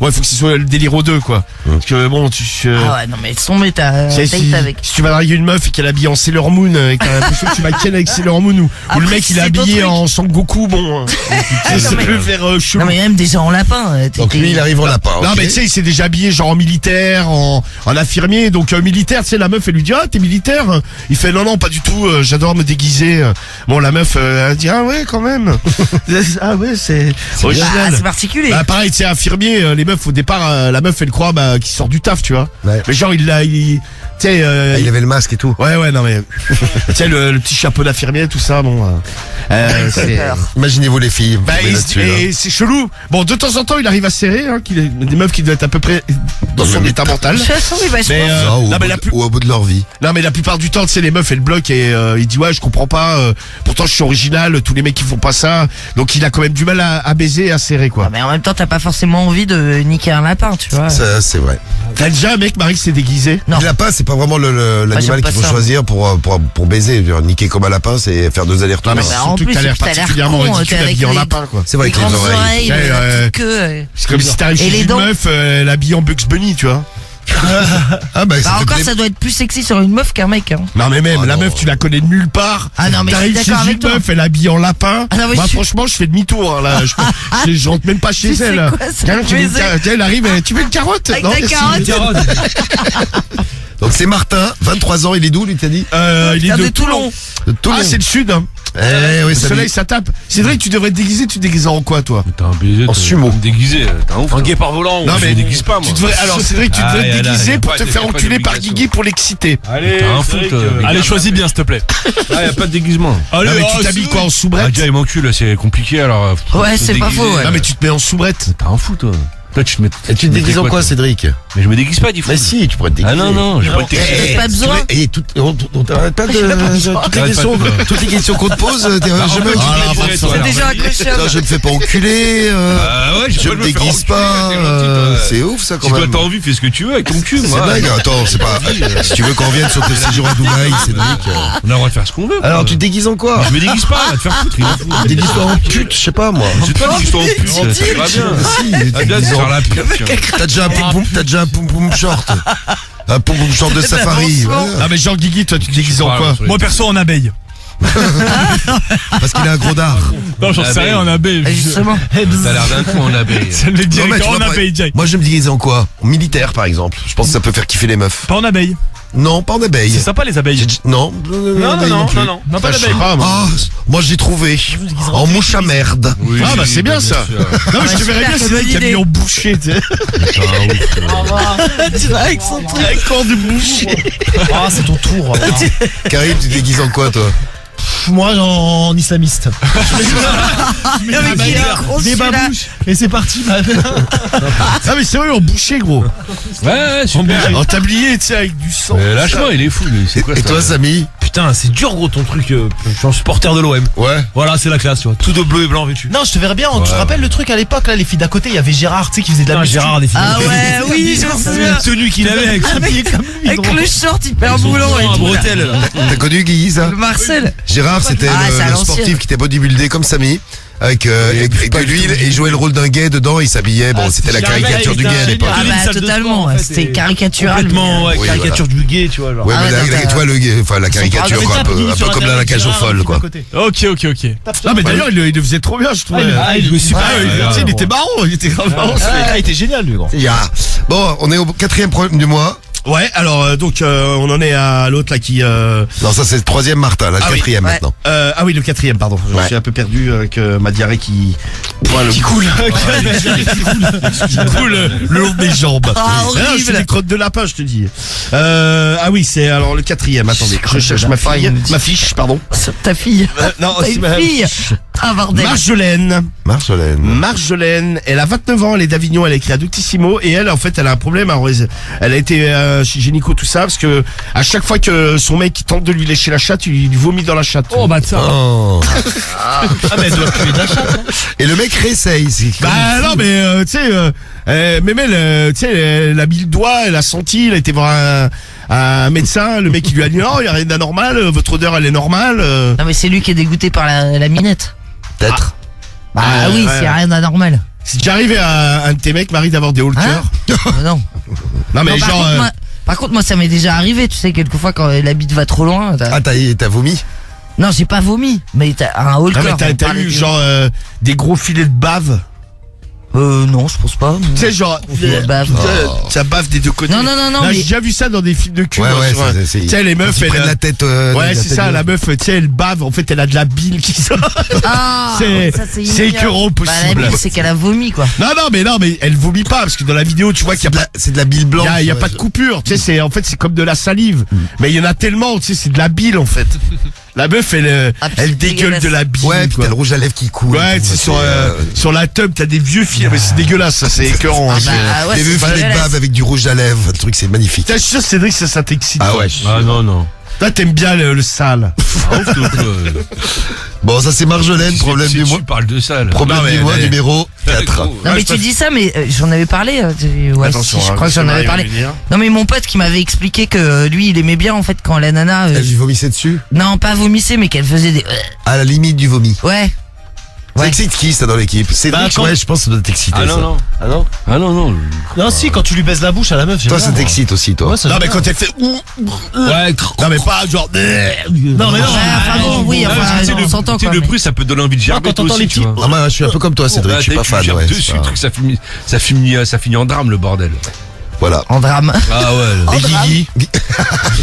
ouais, faut que ce soit le délire aux deux, quoi. Parce que bon, Ah ouais, non, mais son méta, tu sais, date si, avec. si tu vas draguer une meuf et qu'elle est habillée en Sailor Moon, et que t'as l'impression que tu vas ken avec Sailor Moon, ou le Après, mec il est c'est ton habillé truc. en Sangoku, bon, ça mais- peut faire chelou. Non, mais même déjà en lapin. Donc lui il arrive en lapin. Non ok. mais tu sais il s'est déjà habillé genre en militaire, en infirmier, donc militaire, tu sais la meuf elle lui dit ah t'es militaire, il fait non pas du tout, j'adore me déguiser. Bon la meuf elle dit ah ouais quand même. Ah ouais c'est Ah, original. c'est particulier. Bah pareil tu sais infirmier, les meufs au départ la meuf elle croit qu'il sort du taf tu vois. Ouais. Mais genre tu sais Ah, il avait le masque et tout. ouais non mais tu sais le petit chapeau d'infirmier tout ça bon c'est peur. Imaginez-vous les filles. bah, tombez là-dessus, hein. et c'est chelou. Bon, de temps en temps, il arrive à serrer, des meufs qui doivent être à peu près dans son état mental. De toute façon, oui, bah, je Mais, pense. Ça, ou, non, au mais bout la de- plus- ou au bout de leur vie. Non, mais la plupart du temps, tu sais, les meufs, elles bloquent et il dit ouais, je comprends pas. Pourtant, je suis original. Tous les mecs, ils font pas ça. Donc, il a quand même du mal à baiser et à serrer, quoi. Ah, mais en même temps, t'as pas forcément envie de niquer un lapin, tu vois. Ça c'est vrai. T'as déjà un mec, Marie, qui s'est déguisé. Non. Le lapin c'est pas vraiment l'animal j'aime pas qu'il faut ça. choisir pour baiser. Je veux dire, niquer comme un lapin c'est faire 2 allers-retours. Non, mais bah, en surtout que plus, t'as l'air t'as l'air particulièrement con, ridicule t'es avec habillé en les- lapin, quoi. C'est vrai Les que les grandes oreilles. oreilles, Ouais, la ouais. petite queue. C'est comme si t'arrives Et chez les une dents. meuf, elle habillée en Bugs Bunny, tu vois. Ah bah, Bah, encore, ça doit être plus sexy sur une meuf qu'un mec, hein. Non, mais même, Oh, la non. meuf, tu la connais de nulle part. Ah, non, mais je suis T'arrives chez d'accord avec une toi. meuf, elle est habillée en lapin. Ah, non, mais Moi, je suis- franchement, je fais demi-tour, hein, là. Je rentre même pas chez Tu sais elle. quoi, ça Tiens, me tu veux une faisait- carotte, elle arrive, tu veux une carotte? Avec Non, ta merci. carotte. Donc c'est Martin, 23 ans, il est d'où lui t'as dit? Il est de Toulon. De Toulon. Ah, c'est le sud. Hein. Oui, Le ça soleil, ça tape. C'est vrai que tu devrais te déguiser. Tu te déguises en quoi, toi? T'as un baiser. En sumo. Déguisé, t'as un ouf. Un guépard volant. Non, Je mais me déguise pas, moi. Tu devrais, alors, c'est vrai que tu Ah, devrais y a te là, déguiser y a pour pas te de- faire y a pas enculer par d'obligation. Guigui pour l'exciter. Allez, T'as un foot. Allez, choisis bien, s'il te plaît. Ah, y a pas de déguisement. Non, Allez, mais oh, tu t'habilles c'est- quoi, en Ah, soubrette? déjà, il m'encule, c'est compliqué, alors. Ouais, faut c'est pas déguiser. faux, ouais. Non, mais tu te mets en soubrette. T'as un fou, toi. Toi, tu te mets. Et tu te déguises en quoi, toi Cédric? Mais je me déguise pas, dis fou. Mais si, tu pourrais te déguiser. Ah non, non, j'ai pas le texte. Pas besoin. Et on t'arrête pas de toutes les questions qu'on te pose, t'es jamais C'est déjà accroché. Toi, je me fais pas enculer, Ah ouais, je me déguise pas, c'est ouf ça quand Si toi même. t'as envie, fais ce que tu veux avec ton cul, C'est moi. dingue, attends, c'est pas. Si tu veux qu'on revienne sur tes séjours à Dubaï, Cédric. On a le droit de faire ce qu'on veut. Alors tu te déguises en quoi? Je me déguise pas, va te faire foutre, il est fou. Déguise-toi en pute, je sais pas moi. C'est toi qui toi en pute, ça va bien. Si, Ah, bien, c'est faire la pute, tiens. t'as déjà un poum poum short. Un poum poum short de safari. l'avancement. Voilà. Ah, mais Jean Guigui, toi, tu te déguises en Voilà, quoi? sur les- Moi, perso, en abeille. Parce qu'il a un gros dard. Non, j'en sais Abeille. rien, en abeille. Justement. T'as l'air d'un con en abeille. C'est le mec Non, mais direct tu en vois, abeille, Jack. moi je me déguise en quoi? En militaire par exemple. Je pense que ça peut faire kiffer les meufs. Pas en abeille. Non, pas en abeille. C'est sympa, les abeilles. Non, Non, pas Ah, je sais d'abeille. pas, moi. Ah, moi j'ai trouvé. En mouche à merde. Oui, Ah, bah, c'est bien, ça. sûr. Non, mais je te verrais super, bien, quelle c'est bonne qui a idée. mis en boucher, tu sais. Tu vas avec son truc. Un corps de boucher. Ah, c'est ton tour. Karim, tu te déguises en quoi toi? Moi, en islamiste. Non, mais qui est con, Des celui-là. babouches. Et c'est parti, man. Ah, mais c'est vrai, en boucher, gros. Ouais, super. En tablier, tu sais, avec du sang. Lâche-moi, il est fou, lui. C'est quoi Et ça toi Samy? Putain, c'est dur gros ton truc. Je suis un supporter de l'OM. Ouais. Voilà, c'est la classe, tu vois. Tout de bleu et blanc vêtu. Non, je te verrais bien. Tu te rappelles le truc à l'époque, là, les filles d'à côté, il y avait Gérard, tu sais, qui faisait de la Putain, musique. Gérard, des filles. Ah ouais, oui, je me souviens. La tenue qu'il avait avec Avec le short hyper boulant et un tout. là. bretelle. là. T'as connu Guy ça? Le Marcel. Gérard, c'était Ah, c'est à le l'ancienne. sportif qui était bodybuildé comme Samy. Avec de l'huile et il jouait le rôle d'un gay dedans, il s'habillait, bon c'était la caricature du gay à l'époque. Ah Une bah salle de totalement, sport, en fait, c'était et caricatural. Complètement, ouais, Oui, caricature du gay, tu vois. Genre. Ouais Ah mais ouais, tu vois le gay, enfin la caricature quoi, un peu comme la cage aux folles quoi. Ok, ok, ok. Non, mais d'ailleurs, il le faisait trop bien, je trouvais. il jouait super. Tu sais, il était marrant, il était grave marrant. Il était génial, lui, gros. Ya. Bon, on est au 4e problème du mois. Ouais, alors, donc, on en est à l'autre, là, qui, Non, ça c'est le 3e Martin, là, le Ah oui. 4e Ouais. maintenant. ah oui, le 4e, pardon. Je Ouais. suis un peu perdu avec ma diarrhée qui coule. Qui coule le long des jambes. Ah, Je fais horrible. des crottes de lapin, je te dis. Ah oui, c'est alors le 4e. Attendez, je cherche ma fiche, pardon. Ta fille. Non, T'as c'est une ma fille. Ah bordel. Marjolaine. Marjolaine, elle a 29 ans, elle est d'Avignon, elle a écrit à Doctissimo et elle, en fait, elle a un problème. Alors, elle a été chez Génico, tout ça, parce que à chaque fois que son mec il tente de lui lécher la chatte, il lui vomit dans la chatte. Oh, bah, ça. Oh. Ah, mais elle doit puer de la chatte. Et le mec réessaye. Bah non, mais tu sais, même elle, tu sais, elle a mis le doigt, elle a senti, elle a été voir un médecin, le mec il lui a dit non, il y a rien d'anormal, votre odeur elle est normale. Non mais c'est lui qui est dégoûté par la minette. Peut-être. Bah Ah, oui, ouais. c'est rien d'anormal. C'est déjà arrivé à un de tes mecs, Marie, d'avoir des hauts le Hein cœur. Non. Non mais Non, genre. par contre, moi, ça m'est déjà arrivé, tu sais, quelquefois quand la bite va trop loin. Ah t'as vomi? Non, j'ai pas vomi, mais t'as un haut le Non mais corps. t'as eu genre des gros filets de bave. Non, je pense pas. Tu sais genre Filet de bave. ça bave des deux côtés. Non, J'ai mais déjà vu ça dans des films de cul. Ouais, moi, ouais, sur un- c'est. Tu sais les meufs Ils elles prennent la tête. ouais, c'est ça, la meuf, tu sais, elle bave, en fait, elle a de la bile qui sort. Ah, C'est- ça, c'est ignoble. écœurant Bah, la possible. bite, c'est qu'elle a vomi, quoi. Non, mais elle vomit pas, parce que dans la vidéo, tu vois qu'il y a pas, C'est de la bile blanche. il y a pas de coupure, tu sais, en fait, c'est comme de la salive. Mais il y en a tellement, tu sais, c'est de la bile, en fait. La meuf, elle Ah, puis elle c'est dégueule dégueulasse. de la bile. Ouais, puis quoi. t'as le rouge à lèvres qui coule. Ouais, et tout, c'est sur, c'est, sur la tub, t'as des vieux filets, mais c'est dégueulasse, ça, c'est écœurant. hein, Ah, bah, ouais, Des c'est vieux filets de dégueulasse. bave avec du rouge à lèvres, le truc c'est magnifique. Putain, je suis sûr, Cédric, ça t'excite. Ah toi. ouais. Ah non, non. Toi, t'aimes bien le sale. Bon, ça c'est Marjolaine, problème du mois. Tu parles de ça, là. Problème Non, mais du mois elle est- numéro 4. Non, mais tu dis ça, mais j'en avais parlé. Ouais, Attention, si, je hein, crois que ça j'en avais m'arrive parlé. de venir. Non, mais mon pote qui m'avait expliqué que lui, il aimait bien, en fait, quand la nana. Elle lui vomissait dessus? Non, pas vomissait, mais qu'elle faisait des. À la limite du vomi. Ouais. Ça Ouais. excite qui ça dans l'équipe? Cédric, Bah, quand- ouais, je pense que ça doit t'exciter. Ah non, ça. non. Ah non? Ah non, non. Non, si, quand tu lui baises la bouche à la meuf, j'aime Toi bien, ça moi. t'excite aussi toi. Ouais, ça, Non, j'aime mais bien. quand elle fait Ouais, non, mais pas genre. Non, mais non. Ouais, enfin bon, oui, Ah, enfin, parce que, tu sais, on s'entend tu sais, quoi. le mais- bruit, ça peut donner envie de gerber quand t'entends toi les aussi, tu petits- vois. Ah moi je suis un peu comme toi Cédric, Bah, je suis dès pas que tu fan, gerbes ouais. dessus, c'est le pas- truc, ça finit en drame, le bordel. Voilà. En drame. Ah ouais. En Et drame. Guigui.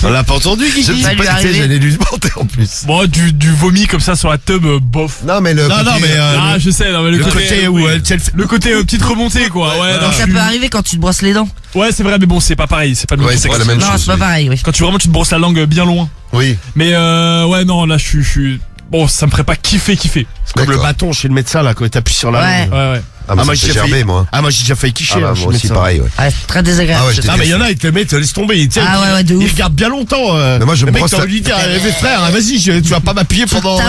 On l'a pas entendu, Je ne Guigui. va sais lui pas, tu sais, arriver. j'allais lui demander en plus. Bon, du vomi comme ça sur la tub, bof. Non, mais le. Non, non, mais Ah, je sais, non, mais le côté où oui. tu sais, Le côté petite remontée, quoi. Ouais, non, Donc ça je suis- peut arriver quand tu te brosses les dents. Ouais, c'est vrai, mais bon, c'est pas pareil. C'est pas le même Ouais, c'est pas contexte. la même Non, chose. c'est pas oui. pareil, oui. Quand tu te brosses la langue bien loin. Oui. Mais ouais, non, là, je suis. Bon, ça me ferait pas kiffer. comme le D'accord. bâton chez le médecin là quand t'appuies sur la Ouais. langue. Ouais. Ah, moi, moi, ça j'ai fait failli- gerber, moi. Ah moi j'ai déjà failli quicher. Ah, bah, hein, chez moi le aussi, médecin. pareil, ouais. Ouais, c'est très désagréable. Ah ouais, j'étais Ah mais il y en a ils te le mettent, laisse tomber. Tu sais, Ah ouais, de ils ouf. regardent bien longtemps. Mais moi, je le me mec brosse t'as la- envie de dire, frère, vas-y, tu vas pas m'appuyer pendant.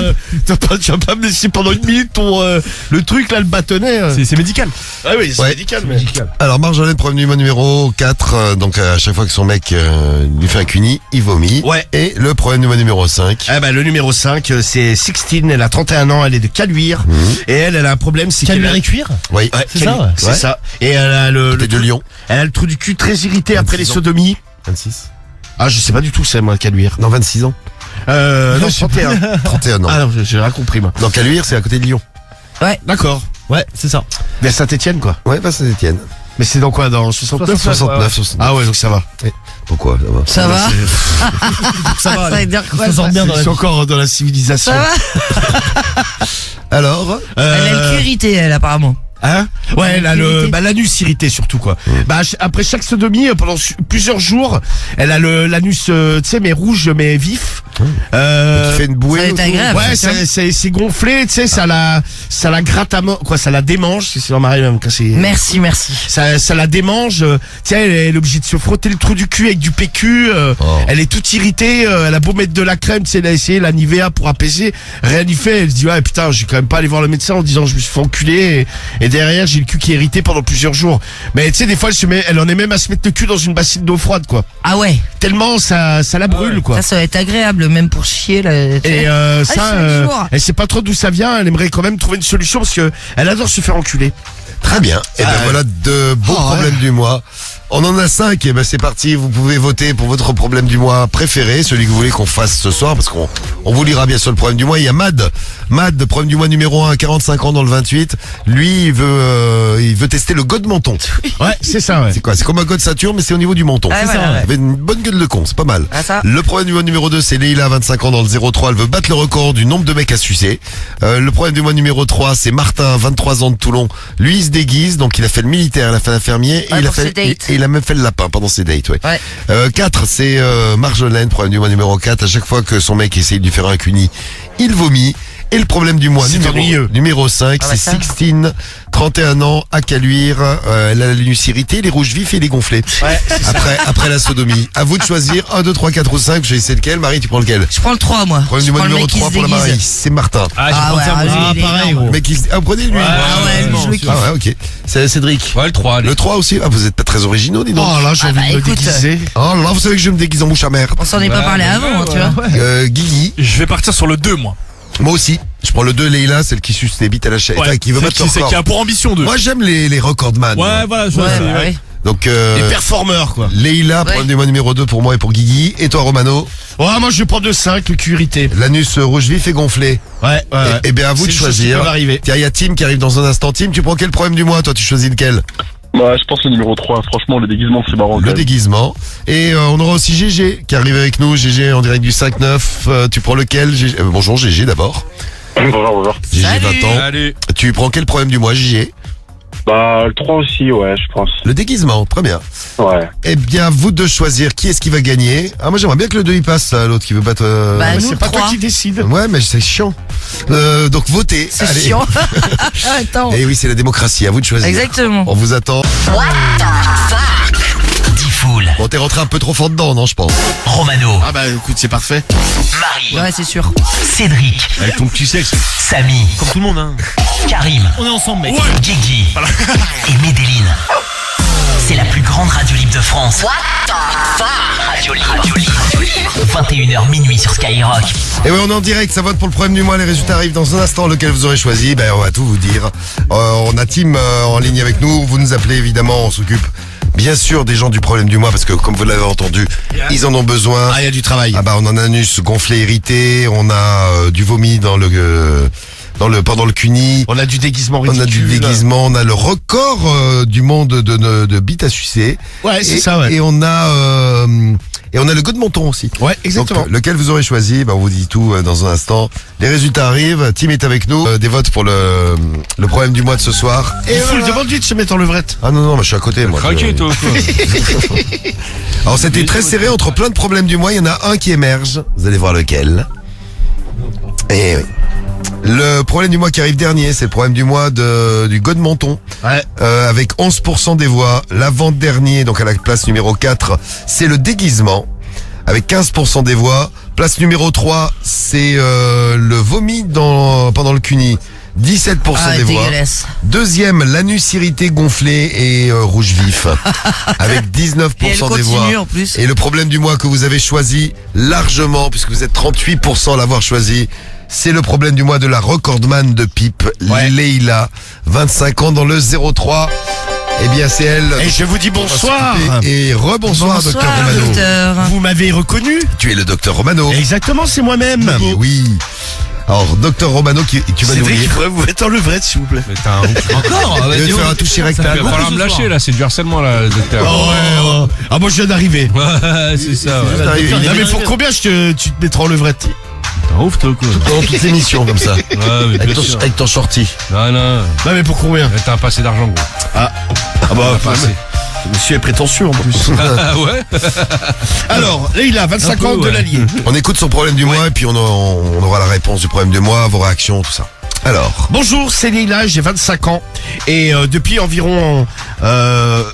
Tu vas pas me laisser pendant une minute ton le truc là, le bâtonnet. C'est médical. Ah oui, c'est Ouais. médical. Mais... Alors, Marjolaine, problème numéro 4. Donc, à chaque fois que son mec lui fait un cuni, il vomit. Ouais. Et le problème numéro 5. Ah bah le numéro 5 c'est Sixtine, elle a 31 ans, elle est de Caluire et elle a un problème, c'est qu'elle a... et cuir. Oui. Ouais, C'est ça, ouais. c'est Ouais. ça. Et elle a Côté de Lyon. elle a le trou du cul très irrité après les 26 ans. sodomies. 26. Ah je sais pas du tout c'est moi Caluire. Non, 26 ans. Non 31. 31 ans. Ah non j'ai rien compris moi. Donc, à Luire, c'est à côté de Lyon. D'accord. Ouais, c'est ça. Vers Saint-Etienne quoi. Ouais, pas Saint-Etienne. Mais c'est dans quoi, dans 69? 69, 69. Ah ouais donc ça va. Pourquoi? Ça va? Ça va. Ça veut dire quoi, Ça sort ça? bien dans la C'est vie. encore dans la civilisation. Ça va? Alors? Elle a le cul irrité, elle, apparemment. Hein ouais, elle a Irrité. l'anus irrité surtout quoi. Bah après chaque sodomie pendant plusieurs jours, elle a l'anus tu sais mais rouge mais vif. Qui fait une bouée. Ça va être autour. agréable. Ouais, c'est gonflé, tu sais, ça la gratte à mort, quoi, ça la démange, c'est sur Marie même quand c'est. Merci. Ça la démange, tu sais, elle est obligée de se frotter le trou du cul avec du PQ, elle est toute irritée, elle a beau mettre de la crème, tu sais, elle a essayé la Nivea pour apaiser, rien n'y fait, elle se dit, ouais, putain, je vais quand même pas aller voir le médecin en disant, je me suis fait enculer, et derrière, j'ai le cul qui est irrité pendant plusieurs jours. Mais tu sais, des fois, elle en est même à se mettre le cul dans une bassine d'eau froide, quoi. Ah ouais, Tellement ça la brûle, quoi. ça va être agréable, même pour chier, là. Et ça, chaque jour. elle sait pas trop d'où ça vient. Elle aimerait quand même trouver une solution parce que elle adore se faire enculer. Très bien. Et bien voilà de beaux problèmes du mois. On en a 5, et ben c'est parti, vous pouvez voter pour votre problème du mois préféré, celui que vous voulez qu'on fasse ce soir, parce qu'on vous lira bien sûr le problème du mois. Il y a Mad, problème du mois numéro 1, 45 ans dans le 28. Lui, il veut tester le god menton. Ouais, c'est ça, ouais. C'est quoi? C'est comme un god ceinture, mais c'est au niveau du menton. Ah, C'est voilà, ça, ouais. Il avait une bonne gueule de con, c'est pas mal. Ah, ça. Le problème du mois numéro 2, c'est Leïla, 25 ans dans le 03. Elle veut battre le record du nombre de mecs à sucer. Le problème du mois numéro 3, c'est Martin, 23 ans de Toulon. Lui, il se déguise, donc il a fait le militaire, il a fait l'infirmier, et Ouais, il a pour ses fait, dates. et il a même fait le lapin pendant ses dates, ouais. Ouais. 4, c'est Marjolaine, problème du mois numéro 4. À chaque fois que son mec essaye de lui faire un cuni, il vomit. Et le problème du mois C'est ennuyeux. numéro 5, Ah bah c'est ça. Sixtine, 31 ans, à Caluire. Elle a l'anus irrité, les rouges vifs et les gonflés. Ouais, Après la sodomie. À vous de choisir 1, 2, 3, 4 ou 5. Je vais essayer lequel. Marie, tu prends lequel? Je prends le 3, moi. Problème Je du mois prends le numéro mec qui 3 se pour la déguise. Marie. C'est Martin. Ah, j'ai Ah pensé ouais, à moi. ah, il est pareil, énorme. gros. Le mec qui se... Ah, vous prenez lui. Ah ouais, lui, je le kiffe. Ah ouais, ok. C'est Cédric. Ouais, le 3, allez. Le 3 aussi. Ah, vous êtes pas très originaux, dis donc. Oh là, j'ai Ah envie bah, de me écoute. déguiser. Oh là, vous savez que je me déguise en bouche à merde. On s'en est pas parlé avant, tu vois. Guigui. Je vais partir sur le 2, moi. Moi aussi. Je prends le 2, Leïla, celle qui suce les bites à la chaîne. Ouais. Qui veut Celle battre le qui record. a pour ambition 2. Moi, j'aime les recordman. moi. Ouais, voilà, je vois, Ouais, c'est- bah, ouais. ouais. Donc, Les performeurs, quoi. Leïla, Ouais. problème du mois numéro 2 pour moi et pour Guigui. Et toi, Romano? Ouais, moi je vais prendre le 5, le cul irrité. L'anus rouge vif et gonflé. Ouais, ouais. Et bien, à vous de C'est des choses qui choisir. peuvent arriver. Tiens, il y a Tim qui arrive dans un instant. Tim, tu prends quel problème du mois? Toi, tu choisis lequel? Bah, je pense le numéro 3. Franchement, le déguisement, c'est marrant. Le quand même. déguisement. Et on aura aussi GG qui arrive avec nous. GG en direct du 5-9. Tu prends lequel? GG bonjour GG d'abord. Bonjour. GG Salut. 20 ans. Allez. Tu prends quel problème du mois, GG? Bah, le 3 aussi, ouais, je pense. Le déguisement, très bien. Ouais. Eh bien, vous de choisir qui est-ce qui va gagner. Ah, moi j'aimerais bien que le 2 y passe, là, l'autre qui veut battre... Bah, Mais nous, c'est pas toi 3. qui décide. Ouais, mais c'est chiant. Donc votez. C'est Allez. chiant. Attends. Eh oui, c'est la démocratie, à vous de choisir. Exactement. On vous attend. Diffoul, Bon, t'es rentré un peu trop fort dedans, non, je pense. Romano, Ah bah écoute, c'est parfait. Marie, Ouais, c'est sûr. Cédric, Avec ton petit sexe. Samy, Comme tout le monde, hein. Karim, On est ensemble, mec. Guigui et Medellin. C'est la plus grande radio libre de France. Radio libre. 21h minuit sur Skyrock. Et oui, on est en direct, ça vote pour le problème du mois. Les résultats arrivent dans un instant. Lequel vous aurez choisi, ben on va tout vous dire. On a Tim en ligne avec nous. Vous nous appelez évidemment, on s'occupe bien sûr des gens du problème du mois parce que comme vous l'avez entendu, ils en ont besoin. Ah, il y a du travail. Ah bah on en a un anus gonflé, irrité, on a du vomi dans le pendant le CUNY. On a du déguisement On ridicule. a du déguisement, on a le record du monde de bites à sucer. Ouais, c'est Et- ça, ouais. Et on a le God Menton aussi. Ouais, exactement. Donc, lequel vous aurez choisi, on vous dit tout dans un instant. Les résultats arrivent, Tim est avec nous. Des votes pour le problème du mois de ce soir. Et voilà. demande-lui de se mettre en levrette. Ah non, je suis à côté, moi. Craqué, toi, quoi. Alors c'était très serré entre plein de problèmes du mois. Il y en a un qui émerge. Vous allez voir lequel. Et oui. Le problème du mois qui arrive dernier, c'est le problème du mois du God Menton. Ouais. Avec 11% des voix. L'avant-dernier, donc à la place numéro 4, c'est le déguisement. Avec 15% des voix. Place numéro 3, c'est le vomi pendant le CUNY. 17% Ah, des voix. dégueulasse. Deuxième, l'anus irrité et rouge vif. Avec Et elle 19% des voix. continue en plus. Et le problème du mois que vous avez choisi largement, puisque vous êtes 38% à l'avoir choisi, c'est le problème du mois de la recordman de pipe, Ouais. Leïla, 25 ans dans le 03. Eh bien, c'est elle. Et je vous dis bonsoir. Et rebonsoir, docteur Bonsoir, Romano. docteur. Vous m'avez reconnu? Tu es le docteur Romano. Exactement, c'est moi-même. Eh oui. Alors, docteur Romano, tu vas nous Cédric, il dire. faudrait vous mettre en levrette, s'il vous plaît. Mais t'as un Encore Il va te faire un toucher Il va rectal. falloir me lâcher, là. C'est du harcèlement, là, docteur. Oh. Ah, moi, je viens d'arriver. Ouais, c'est ça, ouais. Non, mais pour combien tu te mettras en levrette? T'es un ouf, toi, quoi. Dans toutes les missions, comme ça. Ouais, mais bien sûr. Avec ton shorty. Non, non. Non, mais pour combien? T'as un passé d'argent, gros. Ah bah, Pas assez. monsieur est prétentieux en plus. Ah ouais. Alors, Leïla, 25 Un peu, ans de ouais. l'Allier. On écoute son problème du mois et puis on aura la réponse du problème du mois, vos réactions, tout ça. Alors, Bonjour, c'est Leïla, j'ai 25 ans et depuis environ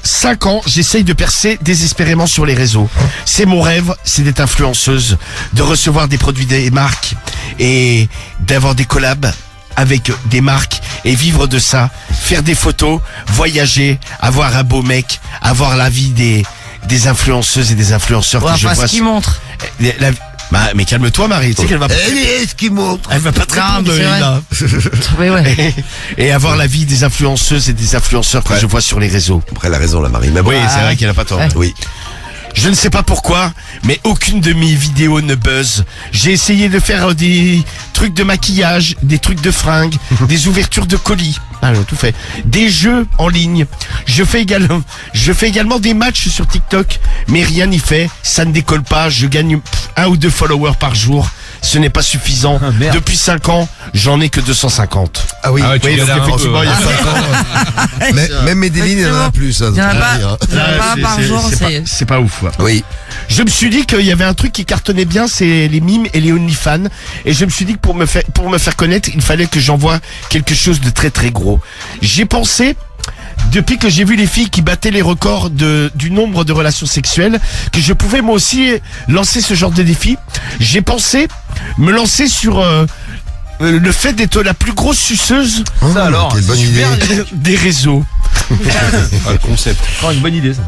5 ans, j'essaye de percer désespérément sur les réseaux. C'est mon rêve, c'est d'être influenceuse, de recevoir des produits des marques et d'avoir des collabs avec des marques et vivre de ça, faire des photos, voyager, avoir un beau mec, avoir la vie des influenceuses et des influenceurs Ouais, que je enfin, vois. ce qu'il montre. Mais calme-toi Marie, tu sais qu'elle va ce qui montre. elle va pas te Non, répondre, mais c'est vrai. Leïla. Mais ouais. Et avoir la vie des influenceuses et des influenceurs que Ouais. je vois sur les réseaux. Après, elle a raison, la Marie. Mais bon, Oui, c'est Ah, vrai qu'elle a pas tort. ouais. oui. Je ne sais pas pourquoi, mais aucune de mes vidéos ne buzz. J'ai essayé de faire des trucs de maquillage, des trucs de fringues, des ouvertures de colis. Ah, j'ai tout fait. Des jeux en ligne. Je fais également des matchs sur TikTok, mais rien n'y fait. Ça ne décolle pas. Je gagne 1 ou 2 followers par jour. Ce n'est pas suffisant. Ah, merde. Depuis 5 ans, j'en ai que 250. Ah oui, Ah ouais, tu oui, donc galères un peu, effectivement, il y a ouais. 5 ans. Même Medellin, il en a plus. Il y en a pas, hein. il y en a pas par jour, c'est. C'est pas ouf. Ouais. Oui. Je me suis dit qu'il y avait un truc qui cartonnait bien, c'est les mimes et les OnlyFans. Et je me suis dit que pour me faire connaître, il fallait que j'envoie quelque chose de très très gros. J'ai pensé, depuis que j'ai vu les filles qui battaient les records du nombre de relations sexuelles, que je pouvais moi aussi lancer ce genre de défi. J'ai pensé me lancer sur le fait d'être la plus grosse suceuse Ça alors, Quelle bonne c'est idée. super. des réseaux. Ah, le concept. Oh, une bonne idée, ça.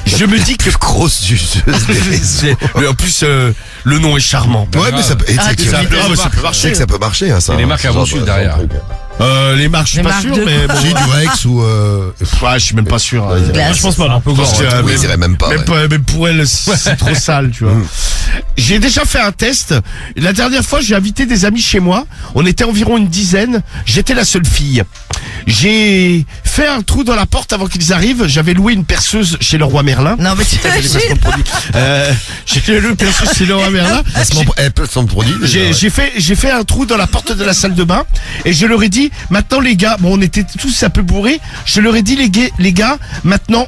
Je me dis que Grosse suceuse des réseaux. mais en plus le nom est charmant. Ouais, mais ça peut, et Ah, c'est tu que ça, m'étonnes. ah, mais ça peut marcher. C'est que ça peut marcher, hein, ça. Et les marques à bon Ce genre sucre de- derrière. truc. Les marques, je suis Les pas marques sûr, de- mais bon. Si, du Rex ou Ouais, je suis même pas sûr. Glace. Je pense pas, non. Je pense que, oui, je dirais même pas. ouais. même pour elle, c'est trop sale, tu vois. J'ai déjà fait un test. La dernière fois, j'ai invité des amis chez moi. On était environ une dizaine. J'étais la seule fille. J'ai fait un trou dans la porte avant qu'ils arrivent. J'avais loué une perceuse chez le roi Merlin. Non, mais tu Placement de produit. J'ai loué une perceuse chez le roi Merlin. Elle peut son produit. déjà, ouais. J'ai fait un trou dans la porte de la salle de bain et je leur ai dit maintenant les gars, bon on était tous un peu bourrés, je leur ai dit les gars, maintenant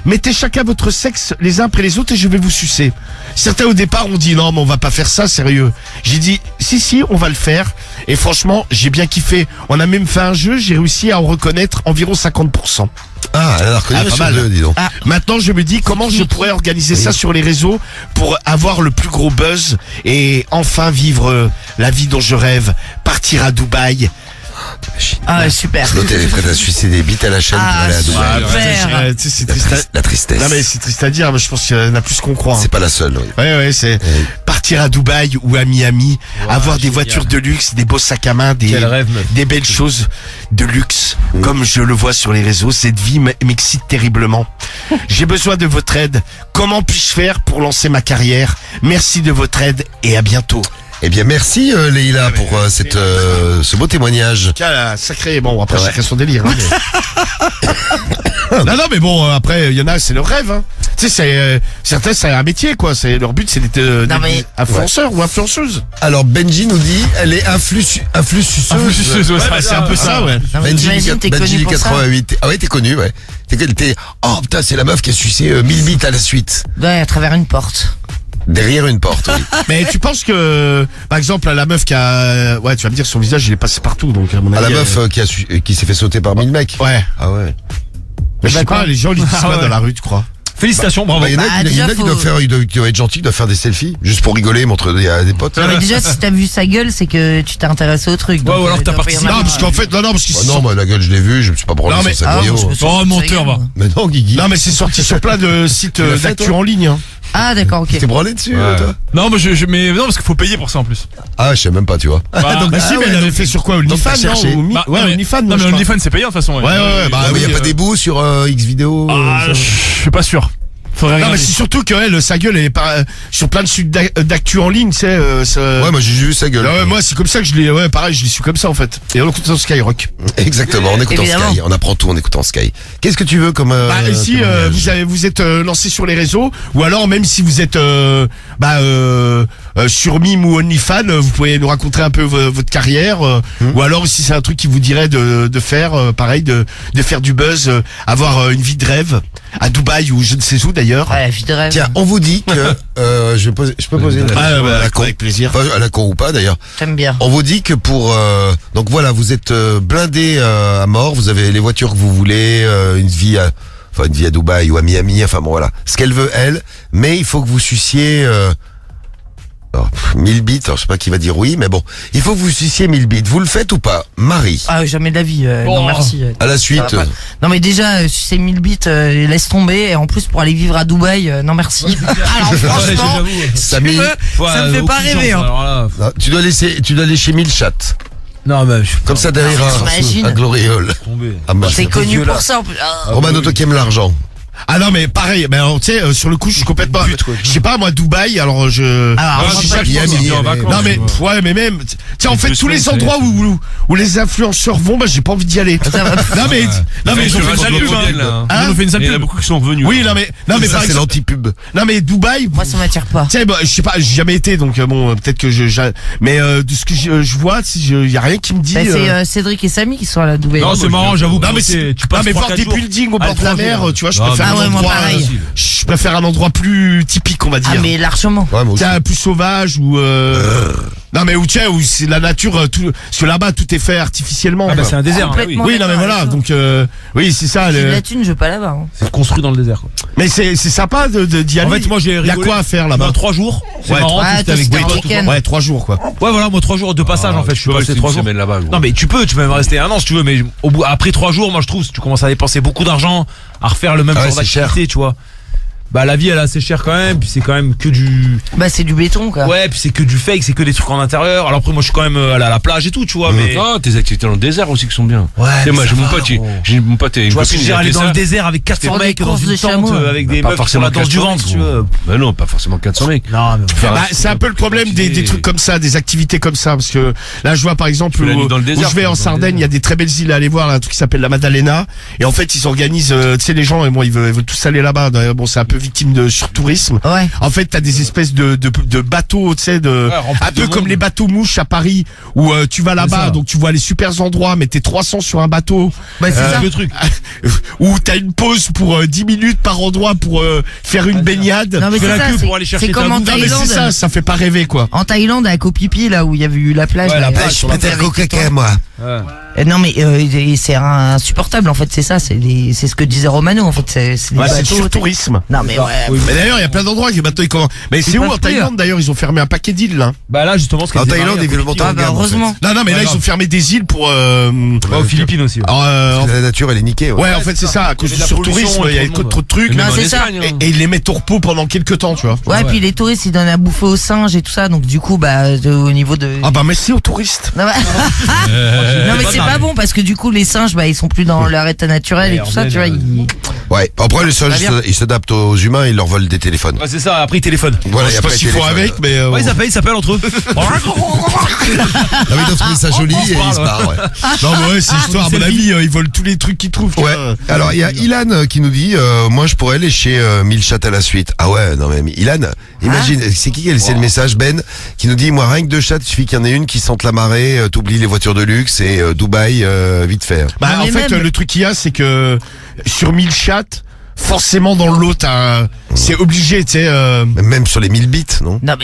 mettez chacun votre sexe les uns après les autres et je vais vous sucer. Certains au départ ont dit non mais on va pas faire ça sérieux. J'ai dit si on va le faire et franchement j'ai bien kiffé. On a même fait un jeu, j'ai réussi à en reconnaître environ 50%. Ah, elle a reconnu pas sur mal. deux, dis donc. Maintenant, je me dis comment je pourrais organiser ça sur les réseaux pour avoir le plus gros buzz et enfin vivre la vie dont je rêve, partir à Dubaï. Ah, super. L'autre, elle est prête à suicider des bites à la chaîne pour Ah, aller à Dubaï. super. Tu sais, c'est triste. La tristesse. Non mais c'est triste à dire, mais je pense qu'il y en a plus qu'on croit. C'est pas la seule, oui. Ouais, c'est partir à Dubaï ou à Miami, avoir des voitures de luxe, des beaux sacs à main, Quel rêve, meuf. des belles choses de luxe, comme je le vois sur les réseaux. Cette vie m'excite terriblement. J'ai besoin de votre aide. Comment puis-je faire pour lancer ma carrière? Merci de votre aide et à bientôt. Eh bien, merci Leïla pour ce beau témoignage. Sacré, bon, après Ouais. chacun son délire. Hein, non, mais bon, après, il y en a, c'est leur rêve. Hein. Tu sais, certains, c'est un métier, quoi. Leur but, c'est d'être mais- influenceur ou influenceuse. Alors, Benji nous dit, elle est influenceuse. C'est un peu ça, ouais. Non, mais Benji, t'imagines, t'es Benji connu pour ça. 88. Ah ouais, t'es connu, ouais. Oh putain, c'est la meuf qui a sucé 1000 bits à la suite. Ouais, à travers une porte. Derrière une porte, oui. Mais tu penses que, par exemple, la meuf qui a, ouais, tu vas me dire, son visage, il est passé partout, donc à mon Ah, avis. la meuf qui s'est fait sauter par 1000 mecs. Ouais. Ah ouais. Mais je sais pas, les gens, ils disent pas dans la rue, tu crois. Félicitations, bravo. Il y en a Bah, qui déjà, il doit être gentil, il doit faire des selfies, juste pour rigoler, montrer à des potes. Non, mais déjà, si t'as vu sa gueule, c'est que tu t'es intéressé au truc. Ouais, ou alors t'as participé. Non, parce qu'en fait, non, parce qu'ils Oh non, moi, la gueule, je l'ai vue, je me suis pas branlé Non, mais- sur sa Ah, vidéo. moi, je me souviens Oh, de sa menteur, gueule, va. moi. Mais non, Guigui. Non, mais c'est sorti sur plein de sites l'as fait, d'actu toi en ligne. Hein. Ah, d'accord, ok. T'es branlé dessus, Ouais. toi? Non, mais non, parce qu'il faut payer pour ça en plus. Ah, je sais même pas, tu vois. Bah, Bah si, mais elle avait fait sur quoi? donc OnlyFans, t'as cherché. non? bah, Ouais, non, mais- OnlyFans, Non, moi, mais je crois. OnlyFans, c'est payant de toute façon. Ouais, ouais, bah, Ah, mais y a oui, pas des bouts sur X vidéo. Ah, je suis pas sûr. Faudrait Non, mais regarder. c'est surtout que elle, sa gueule, elle est pas sur plein de sites d'actu en ligne, tu sais. Ouais, moi j'ai vu sa gueule. Ah ouais, moi, c'est comme ça que je l'ai. Ouais, pareil, je l'ai su comme ça en fait. Et en écoutant Skyrock. Exactement, en écoutant Évidemment. Sky. On apprend tout en écoutant Sky. Qu'est-ce que tu veux comme. Bah, ici, témoignage vous êtes lancé sur les réseaux, ou alors même si vous êtes sur Mime ou OnlyFans, vous pouvez nous raconter un peu votre carrière, ou alors si c'est un truc qui vous dirait de faire, pareil, de faire du buzz, avoir une vie de rêve à Dubaï ou je ne sais où d'ailleurs. Ouais, la vie de rêve. Tiens, on vous dit que. Je peux poser une question à la con. avec plaisir. Enfin, à la con ou pas d'ailleurs. J'aime bien. On vous dit que pour donc voilà, vous êtes blindé à mort, vous avez les voitures que vous voulez, une vie à Dubaï ou à Miami, enfin bon voilà, ce qu'elle veut elle, mais il faut que vous suciez 1000 bits, alors je sais pas qui va dire oui, mais bon, il faut que vous suciez 1000 bits. Vous le faites ou pas, Marie? Ah, jamais de la vie. Non, merci. À la suite. Ça va pas. Non, mais déjà, si c'est 1000 bits, laisse tomber. Et en plus, pour aller vivre à Dubaï, non, merci. Alors, franchement, Samy, ça me fait pas rêver. Hein. non, tu dois aller chez 1000 chats. Non, mais Comme ça derrière t'imagines un gloriole. Ah, bah, C'est connu pour ça en plus. Ah. Romano, toi qui aimes l'argent. Ah non mais pareil, mais alors, tu sais, sur le coup je suis complètement. Je sais pas moi Dubaï, alors je. Alors, je on suis va pas jamais- Miami, en vacances. Non mais ouais mais même tiens en fait tous les endroits où les influenceurs vont, bah j'ai pas envie d'y aller. Ça va. Non mais ils ont fait sale pub, hein. Hein Ils nous fait une sale Il y en a pub. beaucoup qui sont revenus. Oui non mais Ça, par c'est exemple- l'anti-pub. non mais Dubaï. Moi, ça m'attire pas. Tu sais, bah, je sais pas, j'ai jamais été, donc bon, peut-être que mais de ce que je vois, y a rien qui me dit. Bah, c'est Cédric et Samy qui sont à la Dubaï. Non, c'est marrant, j'avoue. Non que mais tu passes mais 3, voir 4 des jours. buildings au Ah, bord de la 3 mer, jours. tu vois, je Ah, préfère ah ouais, un moi, endroit. pareil. Je préfère un endroit plus typique, on va dire. Ah, mais largement. Ouais, moi aussi. Tiens, plus sauvage ou non mais où tiens où c'est la nature tout parce que là-bas tout est fait artificiellement. Ah, bah, quoi. c'est un désert. hein. Complètement. Oui non mais d'accord voilà avec donc oui c'est ça. J'ai de la thune, je veux pas là-bas. Hein. C'est construit dans le désert, quoi. Mais c'est sympa d'y aller. En fait, moi, j'ai il y a rigolé. quoi à faire là-bas? 3 jours. C'est Ouais, marrant, ouais, c'était toi, avec c'était des un potes. week-end. Ouais 3 jours quoi. Ouais, voilà, moi 3 jours de passage en fait. Je suis passé 3 jours. semaines là-bas. gros. Non mais tu peux même rester 1 an si tu veux, mais après 3 jours, moi je trouve, si tu commences à dépenser beaucoup d'argent, à refaire le même Ah ouais, genre c'est cher. d'activité, tu vois. Bah la vie elle est assez chère quand même, puis c'est quand même que du... Bah, c'est du béton, quoi. Ouais, puis c'est que du fake, c'est que des trucs en intérieur. Alors après moi je suis quand même allé à la plage et tout, tu vois, mais... Ah, tes activités dans le désert aussi qui sont bien. Ouais, Tu sais, moi, mais j'ai ça mon va, pote, gros. j'ai mon pote et une Tu vois, copine, si ils j'ai ont aller fait dans ça. le désert avec 400 Faire des mecs dans courses une de tente chameaux. avec des Pas meufs sur forcément la danse du 400 ventre, mecs, tu vois. Bah non, pas forcément 400 mecs. Non, mais... Faire Bah, c'est un peu le problème des trucs comme ça, des activités comme ça, parce que là je vois par exemple Tu fais la nuit dans le où désert, je vais dans en le Sardaigne, désert. il y a des très belles îles à aller voir, là, un truc qui s'appelle la Maddalena, et en fait ils organisent, tu sais les gens, et bon ils veulent tous aller là-bas. D'ailleurs, bon c'est un peu victime de surtourisme. Ouais. En fait t'as des espèces de bateaux, tu sais, remplis un peu de comme monde. les bateaux mouches à Paris, où tu vas ça. là-bas, donc tu vois les super endroits, mais t'es 300 sur un bateau. Bah, c'est ça. le truc. Où t'as une pause pour 10 minutes par endroit pour faire une baignade. Non, mais Tu fais c'est la ça. queue c'est- pour aller chercher C'est ta comme en bouffe. Non mais c'est Thaïlande. ça fait pas rêver quoi. En Thaïlande, à Koh Phi Phi, là où il y avait eu la plage. Ouais, là, la il y a- plage, Je préfère avec coca toi. moi. Non mais c'est insupportable en fait, c'est ça, c'est ce que disait Romano en fait, c'est des Ouais, c'est le bateaux, surtourisme. Non mais ouais. Mais d'ailleurs, il y a plein d'endroits qui les bateaux ils commencent. Mais c'est où peuvent en plus, Thaïlande d'ailleurs, ils ont fermé un paquet d'îles là. Bah là justement, ce En Thaïlande, ils veulent monter en Ah, bah, gamme. en fait. heureusement. Non mais là Ouais, ils non. ont fermé des îles pour aux Philippines aussi. La nature, elle est niquée. ouais, en fait c'est ça, à cause Il y du avait de la pollution surtourisme, et il y a trop de monde. trop de trucs. Non, Même en c'est ça. Espagne, hein. Et ils les mettent au repos pendant quelques temps, tu vois. Ouais, puis les touristes ils donnent à bouffer aux singes et tout ça, donc du coup bah au niveau de. Ah bah merci aux touristes. Non, non mais c'est pas bon parce que du coup les singes bah ils sont plus dans leur état naturel et Ouais, tout ça, en tu vois, Belge, Ouais. Après, les singes, Ça va bien. ils s'adaptent aux humains, ils leur volent des téléphones. Ouais, c'est ça, après ils téléphonent. Voilà, Je et sais pas après, s'ils font téléphone. avec, mais. Ouais, ils s'appellent entre eux. Ah oui, ils ont trouvé ça joli et ils se barrent, ouais. Non, mais ouais, c'est histoire, à mon avis, ils volent tous les trucs qu'ils trouvent. tu Ouais. vois. Alors, il y a Ilan qui nous dit, moi, je pourrais lécher 1000 chattes à la suite. Ah ouais, non, mais Ilan, imagine, c'est qui a laissé le message? Ben, qui nous dit, moi, rien que 2 chattes, il suffit qu'il y en ait une qui sente la marée, t'oublies les voitures de luxe et Dubaï, vite fait. Bah, Non, en mais fait, même- le truc qu'il y a, c'est que sur 1000 chattes, forcément dans le lot, c'est obligé, tu sais. Même sur les 1000 bits, non? Non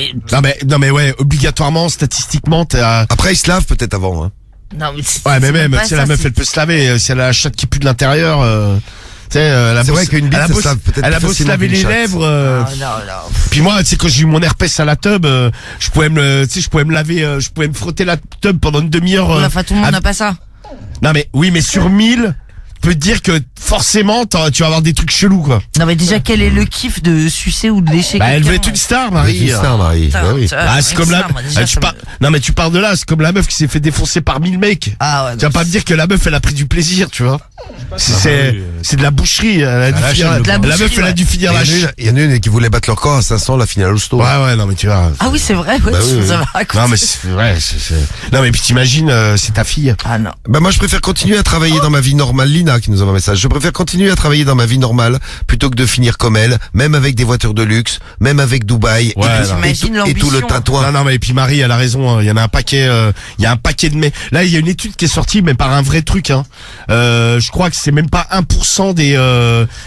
mais ouais, obligatoirement, statistiquement, t'as. Après, ils se lavent peut-être avant, hein. Non, mais c'est- Ouais, mais c'est même, pas tu sais, ça, la meuf, c'est- elle peut se laver. Si elle a la chatte qui pue de l'intérieur, tu sais, elle a C'est beau vrai se- qu'une bite, elle a ça beau se lave peut-être elle a plus beau se facilement laver qu'une les chatte. lèvres. Non. Puis moi, tu sais, quand j'ai eu mon herpès à la tub, je pouvais me laver, je pouvais me frotter la tub pendant une demi-heure. Enfin, tout le monde à- n'a pas ça. Non mais oui, mais sur 1000, je peux te dire que forcément, tu vas avoir des trucs chelous, quoi. Non, mais déjà, quel est le kiff de sucer ou de lécher Bah, elle quelqu'un veut être une star, Une Marie. star, Marie. Putain, Bah oui. ça, Ah, c'est une comme la. star, moi, déjà, tu ça pars. me- Non mais tu pars de là, c'est comme la meuf qui s'est fait défoncer par 1000 mecs. Ah ouais. Tu vas pas me dire que la meuf elle a pris du plaisir, tu vois. C'est de la boucherie. Elle a dû la finir, chaîne, de la la meuf boucherie, elle a ouais. dû finir la chaîne. Il y en a une qui voulait battre leur corps à 500, la finale au sto. Ouais, non mais tu vois. Ah oui, c'est vrai, ouais, Bah oui, oui. ça va raconter. Non mais c'est ouais, non mais puis t'imagines, c'est ta fille. Ah non. Bah moi je préfère continuer à travailler dans ma vie normale. Lina qui nous envoie un message. Je préfère continuer à travailler dans ma vie normale plutôt que de finir comme elle, même avec des voitures de luxe, même avec Dubaï Ouais, et, non. T'imagines et tout le l'ambition. tintouin. Non mais et puis Marie elle a raison, il y en a un paquet de mais là il y a une étude qui est sortie mais par un vrai truc hein. Je crois que c'est même pas 1%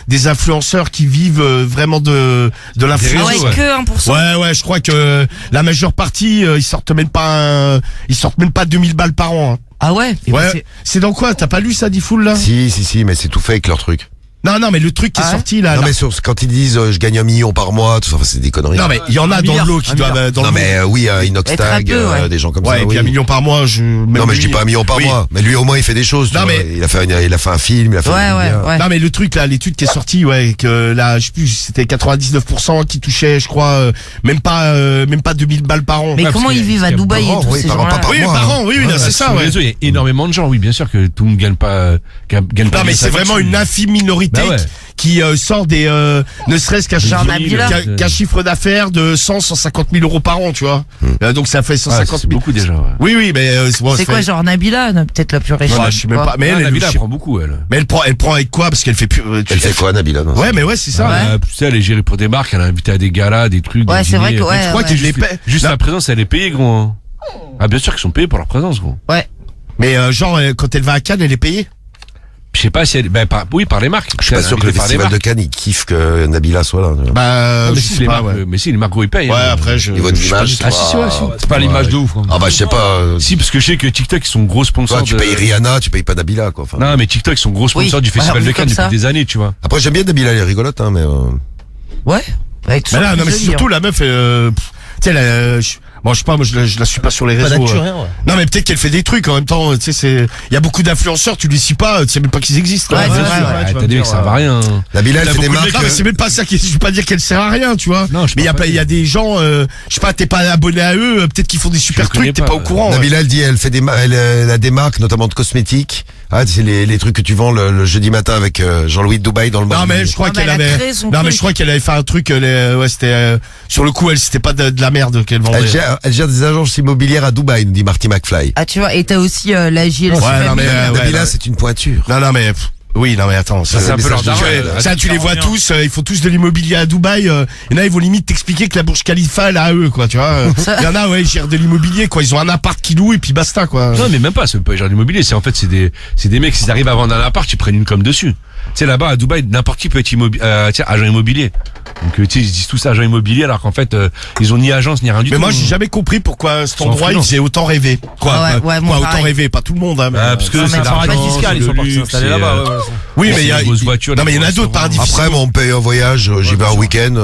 des influenceurs qui vivent vraiment de Ah l'influence. ouais, que 1%. Ouais, je crois que la majeure partie ils sortent même pas 2000 balles par an. Hein. Ah ouais. Et bah, Ouais, c'est dans quoi? T'as pas lu ça, Diffoul là? Si, mais c'est tout fake leur truc. Non, mais le truc qui est Ah ouais sorti là. Non là- mais quand ils disent je gagne 1 million par mois, tout ça, enfin, c'est des conneries. Non, mais il y en a dans le lot qui doivent dans Non le lot. mais oui, Inox Être un Tag, peu, ouais. des gens comme Ouais, ça. et puis oui. 1 million par mois, Non mais je dis pas 1 million par Oui. mois, mais lui au moins il fait des choses. tu Non, vois. mais- il a fait un film, il a fait. Ouais. Non mais le truc là, l'étude qui est sortie, ouais, que là, je sais plus, c'était 99% qui touchaient, je crois, même pas 2000 balles par an. Mais Ouais, comment parce ils que- vivent à Dubaï et par an, tous oui, ces par an, gens-là? pas par Oui, mois, par hein. an, oui, là, c'est ça, Sur les ouais. réseaux, il y a énormément de gens, oui, bien sûr que tout le monde gagne pas Non mais c'est vraiment une infime minorité Bah ouais. qui sort des ne serait-ce qu'un Genre chiffre, Nabila. qu'un chiffre d'affaires de 150 000 euros par an, tu vois. Donc ça fait Ouais, 150 c'est 000. beaucoup déjà. Ouais. Oui, mais bon, C'est ça quoi, fait- genre Nabila, peut-être la plus riche? Ouais, je sais même pas. Mais Ah, elle, Nabila je elle sais- prend beaucoup, elle. mais elle prend avec quoi? Parce qu'elle fait plus. Elle fait quoi Nabila non Ouais, mais ouais, c'est ça. Ouais. Tu sais, elle est gérée pour des marques, elle a invité à des galas, des trucs. Ouais, des c'est vrai dîners. que, ouais, Mais tu crois ouais. que Je les juste, paie. juste Non. la présence, elle est payée, gros. Hein. Ah, bien sûr qu'ils sont payés pour leur présence, gros. Ouais. Mais genre quand elle va à Cannes, elle est payée. Je sais pas si elle, oui, par les marques. Je suis pas sûr que le festival de Cannes il kiffe que Nabila soit là. tu vois. Bah, mais je si, sais les pas, marques, ouais. mais si, les marques, gros, ils payent. Ouais, hein. après, je. Niveau de je sais pas l'image, du c'est tout. Ah, si, ouais, si. C'est pas l'image de ouf. Quoi. Ah bah je sais pas. Si, parce que je sais que TikTok, ils sont gros sponsors. Toi, tu de- payes Rihanna, tu payes pas Nabila quoi. Enfin, Non, mais TikTok, ils sont gros sponsors Oui, du Festival bah, de vu Cannes comme depuis ça. des années, tu vois. Après j'aime bien Nabila, elle est rigolote hein, mais. Ouais. Ouais, Mais là, non, mais c'est surtout la meuf, tu sais, bon, je sais pas, moi, je la suis pas sur les réseaux. Non, mais peut-être qu'elle fait des trucs en même temps, tu sais, il y a beaucoup d'influenceurs, tu les suis pas, tu sais même pas qu'ils existent. Ouais, quoi. c'est vrai, ouais. Ah, t'as des mecs, ça va rien. Nabila, elle T'as fait des beaucoup de marques. Non, mais c'est même pas ça je veux pas dire qu'elle sert à rien, tu vois. Non, je mais il y a parle pas pas, il y a des gens, je sais pas, t'es pas abonné à eux, peut-être qu'ils font des super le connais trucs, t'es pas, pas au courant. ouais. Nabila, elle dit, elle fait elle a des marques, notamment de cosmétiques. Ah, c'est les trucs que tu vends le jeudi matin avec Jean-Louis de Dubaï dans le Non, Morning. mais je crois Non, mais qu'elle elle a avait, créé son non, mais truc. je crois qu'elle avait fait un truc, ouais, c'était, sur le coup, c'était pas de la merde qu'elle vendait. Elle gère des agences immobilières à Dubaï, nous dit Marty McFly. Ah, tu vois, et t'as aussi la JLC Ouais, Family. non, mais, Nabila, ouais. c'est une pointure. Non, mais, oui, non, mais attends, Ça, c'est un mais peu ça, leur je te daron. jure, ça, tu les vois tous, ils font tous de l'immobilier à Dubaï. Il y en a, ils vont limite t'expliquer que la Burj Khalifa, elle a à eux, quoi, tu vois. Il y en a, ouais, ils gèrent de l'immobilier, quoi. Ils ont un appart qu'ils louent et puis basta, quoi. Non, mais même pas, c'est pas genre d'immobilier, c'est en fait, c'est des mecs, s'ils arrivent à vendre un appart, ils prennent une com dessus. Tu sais, là-bas, à Dubaï, n'importe qui peut être agent immobilier. Donc, tu sais, ils disent tous agent immobilier, alors qu'en fait, ils ont ni agence, ni rien du Mais tout. moi, j'ai jamais compris pourquoi cet Ils sont endroit, il freelance. faisait autant rêver. Quoi, Ah ouais, ouais, moi, quoi, autant pareil. rêver, pas tout le monde, hein. mais, Parce que Non, mais c'est c'est un l'argent, paradis fiscal, ils le sont partis luxe, s'installer là-bas. Ouais, ouais. oui, mais il y a, des grosses voitures, non, des mais il y en a gros d'autres paradis restaurants. Après, moi, on me paye un voyage, j'y vais un week-end.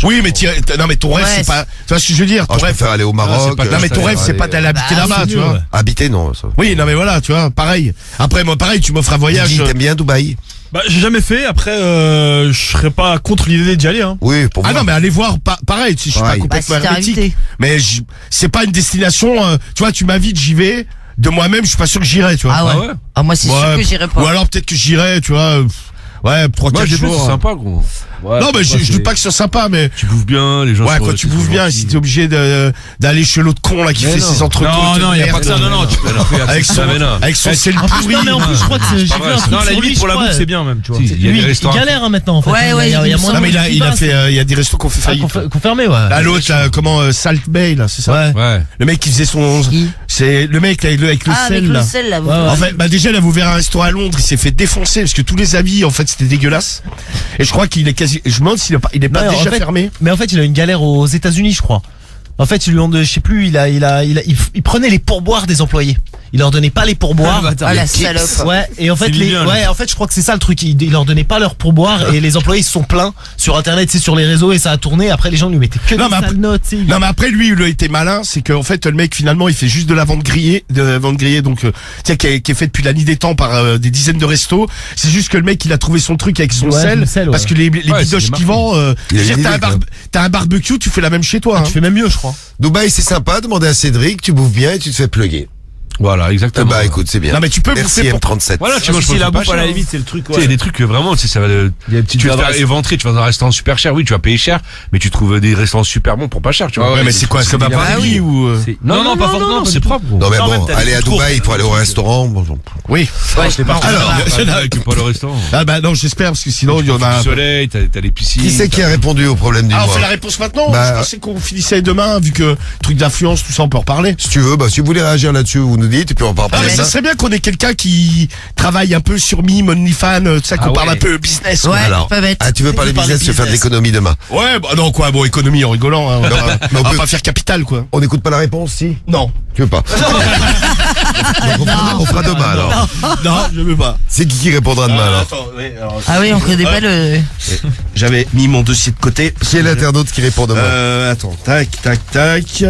Oui, mais non, mais ton rêve, Ouais, c'est pas, tu vois ce que je veux dire? Ah, Ton je rêve, préfère aller au Maroc. non, mais ton rêve, c'est pas d'aller habiter Bah, là-bas, c'est tu mieux, vois. Habiter, non. Ça. Oui, non, mais voilà, tu vois, pareil. Après, moi, pareil, tu m'offres un voyage. Didi, t'aimes bien Dubaï? Bah, j'ai jamais fait. Après, je serais pas contre l'idée d'y aller. Hein. Oui, pour Ah moi. non, mais allez voir, pareil, si je suis pas Pareil. complètement Bah, si t'es hermétique. invité. Mais c'est pas une destination, tu vois, tu m'invites, j'y vais. De moi-même, je suis pas sûr que j'irai, tu vois. Ah ouais. Ah ouais Ah, moi, c'est sûr que j'irai Ou pas. alors peut-être que j'irai, tu vois. Ouais, 3-4 Moi, j'ai vu, jours. c'est sympa, gros. Ouais, Non, mais je dis pas que c'est sympa, mais. Tu bouffes bien, les gens Ouais, sont- quand tu sont bouffes bien, gentils. si t'es obligé d'aller chez l'autre con là qui Mais fait non. ses entrecôtes. Non, il y a pas de ça, non, tu Avec son sel En plus, pourri. non, mais en plus, je crois que j'ai pas vu vrai, un ça. truc Non, la sur lui, limite pour je la crois. bouffe, c'est bien même, tu vois. Si, il y a Lui, des il restaurants. galère hein, maintenant en fait. Ouais, ouais, il y a il me moins Non, mais de il a passe. fait, il y a des restos qui ont fait faillite. Confirmé, ouais. Là, l'autre, là, comment, Salt Bay, là, c'est ça? Ouais. Ouais. Le mec qui faisait son, Qui c'est le mec avec le Ah, avec sel, le là. sel, là. vous- Ouais, ouais. En fait, bah déjà là vous verrez un restaurant à Londres, il s'est fait défoncer parce que tous les habits en fait c'était dégueulasse. Et je crois qu'il est quasi, je me demande s'il est pas, il est pas Non, en déjà fait- fermé. Mais en fait, il a une galère aux États-Unis, je crois. En fait, ils lui ont, je sais plus, il prenait les pourboires des employés. Il leur donnait pas les pourboires. Ah, la salope. Ouais, et en fait, libyen, ouais, en fait, je crois que c'est ça le truc. Il leur donnait pas leurs pourboires et les employés se sont plaints sur internet, c'est sur les réseaux et ça a tourné. Après, les gens lui mettaient que Non, des mais après- sales notes, tu sais. Non mais après lui il a été malin, c'est qu'en fait le mec finalement il fait juste de la vente grillée, donc tiens qui est fait depuis la nuit des temps par des dizaines de restos. C'est juste que le mec il a trouvé son truc avec son Ouais, sel, le sel, ouais. parce que les Ouais, bidoches c'est qui des vend, Il a je veux dire, une idée, t'as un barbecue, tu fais la même chez toi. Hein. Tu fais même mieux, je crois. Dubaï, c'est sympa. Demandez à Cédric, tu bouffes bien et tu te fais plugger. Voilà, exactement. Bah écoute, c'est bien. Non mais tu peux Merci bouffer pour... M37. Voilà, tu Tu vois, vois, si la bouffe à la limite. limite, c'est le truc. Tu sais, il y a des trucs vraiment, tu sais, ça va. Il y a des petites Tu vas te faire adresses. éventrer, tu vas dans un restaurant super cher, oui, tu vas payer cher, mais tu trouves des restaurants super bons pour pas cher, tu vois. Ouais, mais c'est quoi, ça va pas oui. ou Non, pas forcément, pas c'est du tout. propre, gros. Non mais Non, bon, même, t'as aller des à food Dubaï courts. pour aller au restaurant. Bon, Oui. Ouais, c'est parti. Alors, Pas le restaurant. ah bah non j'espère parce que sinon il y en a. Du soleil, t'as les piscines. qui c'est qui a répondu au problème du Ah, on mois fait la réponse maintenant. Bah, Je pensais qu'on finissait demain vu que truc d'influence tout ça on peut en reparler. Si tu veux, bah si vous voulez réagir là-dessus, vous nous dites et puis on va en Ah, parler mais de ça ça. serait bien qu'on ait quelqu'un qui travaille un peu sur Mime, OnlyFans, tout ça, qu'on parle un peu business. Ouais, quoi. Alors, pas bête. ah tu veux parler business, tu veux faire de l'économie demain. Ouais, bah non quoi, bon économie en rigolant. Hein, on on va peut- pas faire capital quoi. On n'écoute pas la réponse, si Non, Tu veux pas Donc, on fera demain alors. non, je veux pas. C'est qui répondra demain alors Attends, ouais, alors, Ah oui, on connaît pas le. j'avais mis mon dossier de côté. Qui est l'internaute qui répond demain Attends, tac, tac, tac.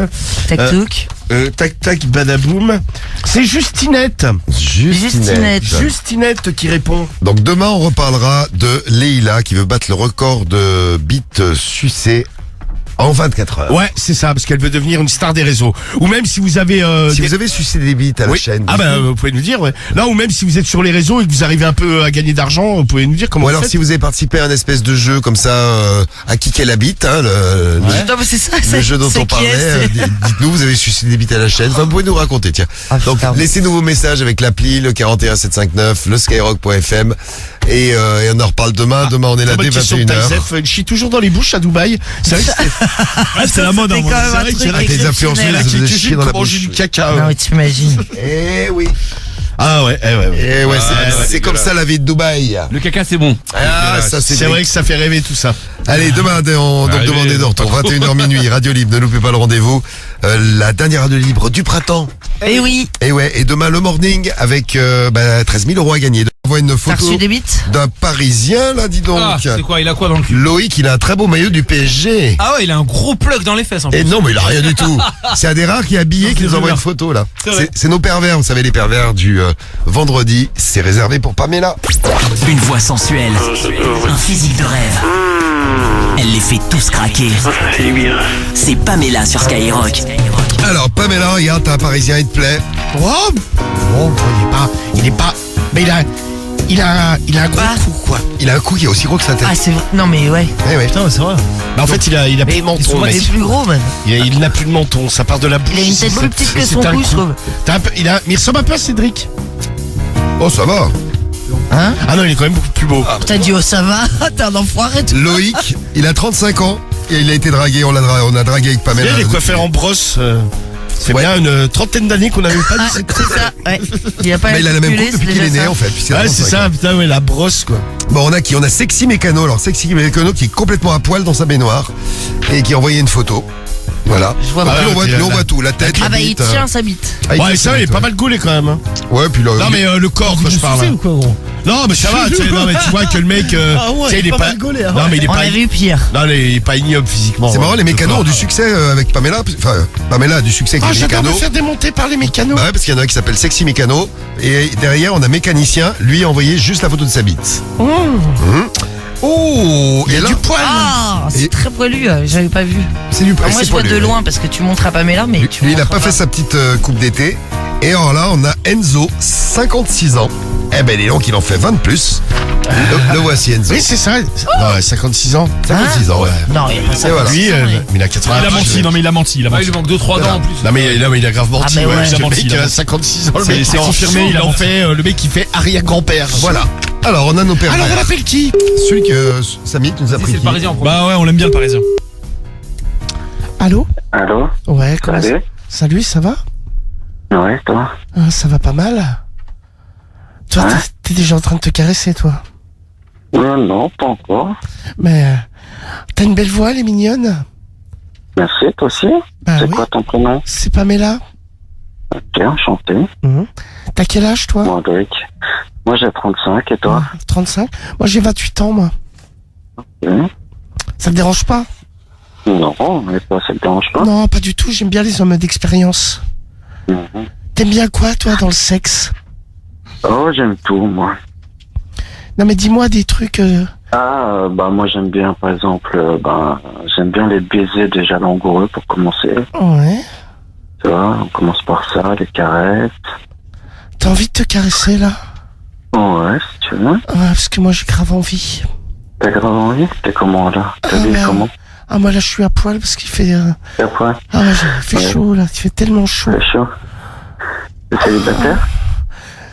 Tac-touc. Tac, tac, badaboum. C'est Justinette. Justinette. Justinette qui répond. Donc demain on reparlera de Leïla qui veut battre le record de bits sucés en 24 heures. Ouais, c'est ça, parce qu'elle veut devenir une star des réseaux. Ou même si vous avez... Si des- vous avez sucé des bits à la Oui. chaîne. Ah bah vous pouvez nous dire, ouais. Là, ou même si vous êtes sur les réseaux et que vous arrivez un peu à gagner d'argent, vous pouvez nous dire comment Ou vous alors faites. si vous avez participé à un espèce de jeu comme ça, à kicker la bite, hein, Non, mais c'est ça, le c'est jeu dont c'est on qui parlait, est, c'est- dites-nous, vous avez sucé des bites à la chaîne, enfin vous pouvez nous raconter, tiens. Ah, Donc putain. laissez-nous vos messages avec l'appli, le 41759, le skyrock.fm et on en reparle demain, demain on est là Très dès bonne question, 21h. Taïsef, elle chie toujours dans les bouches à Dubaï. C'est vrai que c'était... Ah, c'est la mode, hein, C'était moi. quand même c'est un vrai que truc c'est avec les influenceurs, exceptionnel. ça faisait Tu chier dans la manger bouche. du caca. Non, mais t'imagines. Eh oui. Ah ouais, ouais. Eh ouais, c'est comme dégueulasse. ça la vie de Dubaï. Le caca, c'est bon. Ah, ça C'est vrai que ça fait rêver tout ça. Allez, demain, donc Allez, demandez de retour, 21h minuit, Radio Libre, ne loupez pas le rendez-vous. La dernière Radio Libre du printemps. Eh oui, Et ouais, et demain le morning avec 13 000 € à gagner. On voit une t'as photo reçu des bites d'un Parisien, là, dis donc. Ah, c'est quoi? Il a quoi dans le cul? Loïc, il a un très beau maillot du PSG. Ah ouais, il a un gros plug dans les fesses en plus. Et non, mais il a rien du tout. C'est un des rares qui est habillé qui nous envoie une photo, là. C'est vrai. C'est nos pervers, vous savez, les pervers du vendredi. C'est réservé pour Pamela. Une voix sensuelle, un physique de rêve. Elle les fait tous craquer. C'est Pamela sur Skyrock. Alors, Pamela, regarde, t'as un Parisien, il te plaît. Oh, bon, il est pas, mais il a un gros Bah. cou, quoi. Il a un cou qui est aussi gros que sa tête. Ah, c'est vrai. Non, mais ouais. Eh ouais. Putain, c'est vrai. Bah, en fait, il a plus de menton, Il mec. est plus gros, man. Il n'a plus de menton, ça part de la bouche. Il a une tête c'est- plus petite que c'est son un cou, je trouve. T'as un peu, mais il ressemble un peu à Cédric. Oh, ça va. Hein? Ah non, il est quand même beaucoup plus beau. T'as dit, oh, ça va? T'es un enfoiré, toi. Loïc, il a 35 ans et il a été dragué, on a dragué avec Pamela. Il est coiffeur en brosse. C'est Ouais. bien une trentaine d'années qu'on n'avait pas Ah, dit. c'est ça, ouais. Il a pas Mais il a la même calculé, coupe depuis c'est qu'il est déjà né ça. en fait. puisqu'il a Ouais, c'est 35 ça, ans. putain, ouais, la brosse, quoi. Bon, on a Sexy Mécano. Alors, Sexy Mécano qui est complètement à poil dans sa baignoire et qui a envoyé une photo. Voilà. Je vois Ah, pas. puis on voit, ok, nous, on là. voit tout. La tête, Ah la bah, il bite, tient sa bite. ah, Ouais, tient ça, sa il est bite, pas mal gaulé quand même. Hein. Ouais, puis là. Non, mais le corps, quoi, je parle. ou quoi, gros? Non, mais ça va, tu sais, non, mais tu vois que le mec, Ah ouais, tu sais, il est pas. mal gaulé, hein. Non, mais il est On pas. a vu pire. Non, il est pas ignoble physiquement. C'est marrant, hein, les mécanos le ont du corps. succès avec Pamela. Enfin, Pamela a du succès avec Ah, les j'adore me mécanos. faire démonter par les mécanos. Bah ouais, parce qu'il y en a un qui s'appelle Sexy Mécano. Et derrière, on a Mécanicien. Lui a envoyé juste la photo de sa bite. Oh, et là, Du poil. Ah, Et- c'est très poilu, j'avais pas vu. c'est du Alors moi, c'est je vois poilu, de ouais. loin parce que tu montres à Pamela, mais tu Lui, il a montres pas fait sa petite coupe d'été. Et alors là, on a Enzo, 56 ans. Eh ben, dis donc, il en fait 20 de plus. Le voici, Enzo. Oui, c'est ça. Non, 56 ans. 56 ans, ouais. Non, il y a pas ça. Et voilà. Lui, il a 80 Il a menti, non mais il a menti, il a Ah, il menti. lui manque 2-3 dents en plus. Non mais il a grave menti. Ah, mais ouais. Le Il a menti, mec il a a menti. 56 ans. Le C'est- mec, c'est confirmé, il a en menti. fait le mec qui fait arrière-grand-père. Voilà. Alors, on a nos pères. Alors on appelle qui? Celui que Samy nous a Si, pris. c'est le qui Parisien en premier. Bah ouais, on l'aime bien le Parisien. Allô? Allô? Ouais, comment ça? Salut? Salut, ça va? Ouais, toi? Ah, ça va pas mal. Toi, Ouais. t'es déjà en train de te caresser, toi. Non, pas encore. Mais t'as une belle voix, elle est mignonne. Merci, toi aussi? Bah C'est oui. quoi ton prénom? C'est Pamela. Ok, enchanté. Mhm. T'as quel âge, toi? Moi, Loïc. Moi, j'ai 35, et toi? 35. Moi, j'ai 28 ans, moi. Hum. Ça te dérange pas? Non, mais toi, ça te dérange pas? Non, pas du tout. J'aime bien les hommes d'expérience. Mhm. T'aimes bien quoi, toi, dans le sexe? Oh, j'aime tout, moi. Non, mais dis-moi des trucs. Bah, moi, j'aime bien, par exemple, j'aime bien les baisers déjà langoureux pour commencer. Ouais. Tu vois, on commence par ça, les caresses. T'as envie de te caresser, là? Ouais, si tu veux. Ouais, parce que moi, j'ai grave envie. T'as grave envie? T'es comment, là? T'as vu ben, comment? Ah, moi, là, je suis à poil parce qu'il fait... T'es à poil? Ah, ouais, il fait Ouais. chaud, là. Il fait tellement chaud. C'est chaud. T'es célibataire?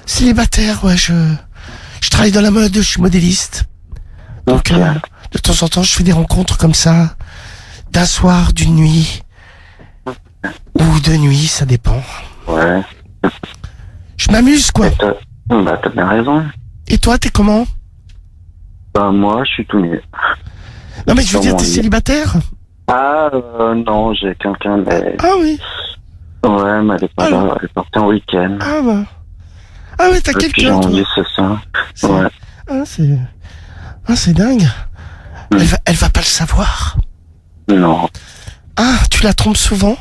Célibataire, ouais, je travaille dans la mode, je suis modéliste. Donc, Ok. de temps en temps, je fais des rencontres comme ça, d'un soir, d'une nuit, ou deux nuits, ça dépend. Ouais. Je m'amuse, quoi. Et t'as bien raison. Et toi, t'es comment? Bah, moi, je suis tout nu. Non, mais je veux dire, t'es Comment célibataire? Non, j'ai quelqu'un, mais... Ah oui. Ouais, mais elle est pas là, elle est partie en week-end. Ah bah. Ah ouais, t'as Et puis, j'ai quelqu'un, toi. envie, c'est ça. C'est- Ouais. c'est dingue. Elle va pas le savoir. Non. Ah, tu la trompes souvent?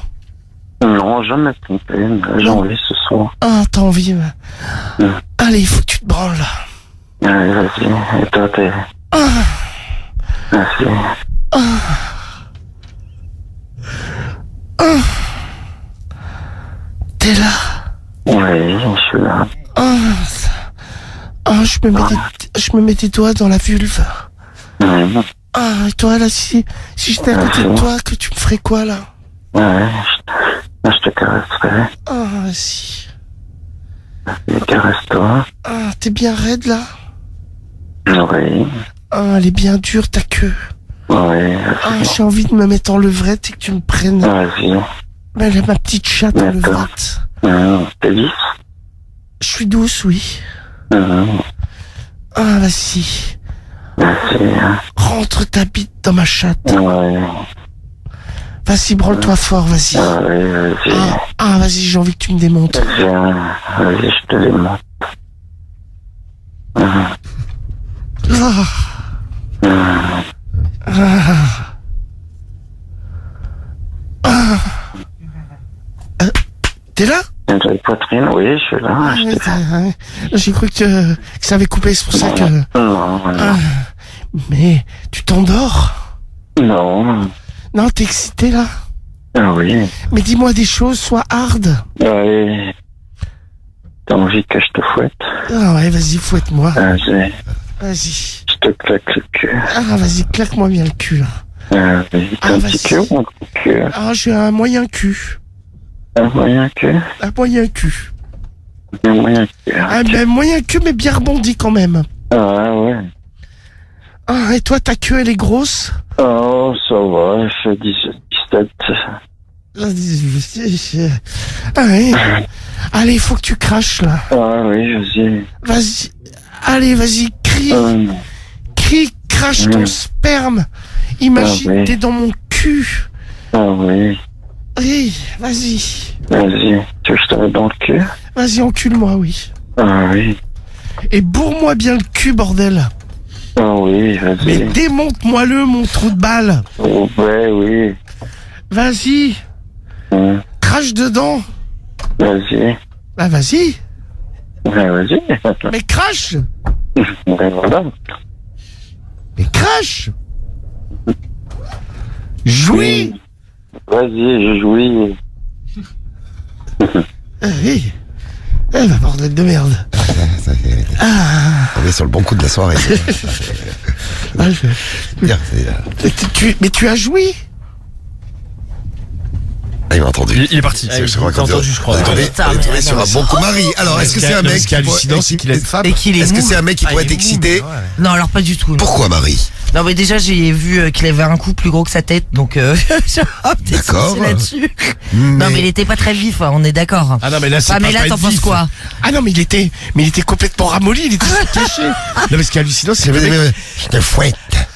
Non, jamais trompé, mais j'ai Non. envie ce soir. Ah, t'as envie. Allez, il faut que tu te branles, là. Allez, vas-y. Et toi, t'es... Merci. T'es là. Oui, je suis là. Je me mets des doigts dans la vulve. Mhm. Ah, et toi, là, si j'étais à côté de toi, que tu me ferais quoi, là? Ouais, je te caresserai. Ah, vas-y. Et caresse-toi. Ah, t'es bien raide, là? Oui. Ah, elle est bien dure, ta queue. Oui. Ah, j'ai envie de me mettre en levrette et que tu me prennes. Vas-y. Elle est ma petite chatte en D'accord. levrette. T'es lisse? Je suis douce, oui. Mhm. Ah, vas-y. Merci. Rentre ta bite dans ma chatte. Ouais. Vas-y, branle-toi fort, vas-y. Ouais, vas-y. Ah, vas-y, j'ai envie que tu me démontes. Viens, vas-y, je te les montre. Ah. T'es là? T'as une poitrine? Oui, je suis là. Ah, je te... ouais. J'ai cru que ça avait coupé, c'est pour ça que... Non, Ah, mais tu t'endors? non. Non, t'es excité, là? Ah oui. Mais dis-moi des choses, sois hard. Oui. T'as envie que je te fouette? Ah ouais, vas-y, fouette-moi. Vas-y. Vas-y. Je te claque le cul. Ah, vas-y, claque-moi bien le cul, là. Vas-y. T'as un vas-y. petit cul ou un gros cul? Ah, j'ai un moyen cul. Un moyen cul? Un moyen cul. Un moyen cul. Ah, ben, moyen cul, mais bien rebondi quand même. Ah ouais. Ah, et toi, ta queue, elle est grosse? Oh, ça va, je fais 17. Ah, ouais. Allez, faut que tu craches, là. Ah oui, vas-y. Vas-y. Allez, vas-y, crie. Crie, crache ton sperme. Imagine, Ah oui. t'es dans mon cul. Ah oui. Oui, vas-y. Vas-y. Tu veux que je te mette dans le cul? Vas-y, encule-moi, oui. Ah oui. Et bourre-moi bien le cul, bordel. Ah oui, Mais vas-y. démonte-moi-le, mon trou de balle. Oh, ouais, oui. Vas-y. Crache dedans. Vas-y. Bah, vas-y. Ouais, vas-y. Mais crache. Ben voilà. Mais crache. Jouis. Vas-y, je jouis. Oui. Eh bah bordel de merde. On est sur le bon coup de la soirée. Bien, Mais tu as joui? Ah, il m'a entendu. Il est parti. Je crois qu'on entendu, je crois. on est tombé sur un bon coup. Marie, alors est-ce que c'est un mec Ce qui est hallucinant, c'est qu'il a une femme. Et qu'il est Est-ce que mou. c'est un mec qui pourrait être excité? Non, alors pas du tout. Non. Pourquoi Marie? Non, mais déjà, j'ai vu qu'il avait un cou plus gros que sa tête, donc j'ai un petit D'accord. souci là-dessus. Non, mais il était pas très vif, on est d'accord. Ah non, mais là, c'est Pamela, pas t'en être penses vif. quoi? Ah non, mais il était complètement ramolli, il était caché. Non, mais ce qui est hallucinant, c'est que le mec- Je te fouette.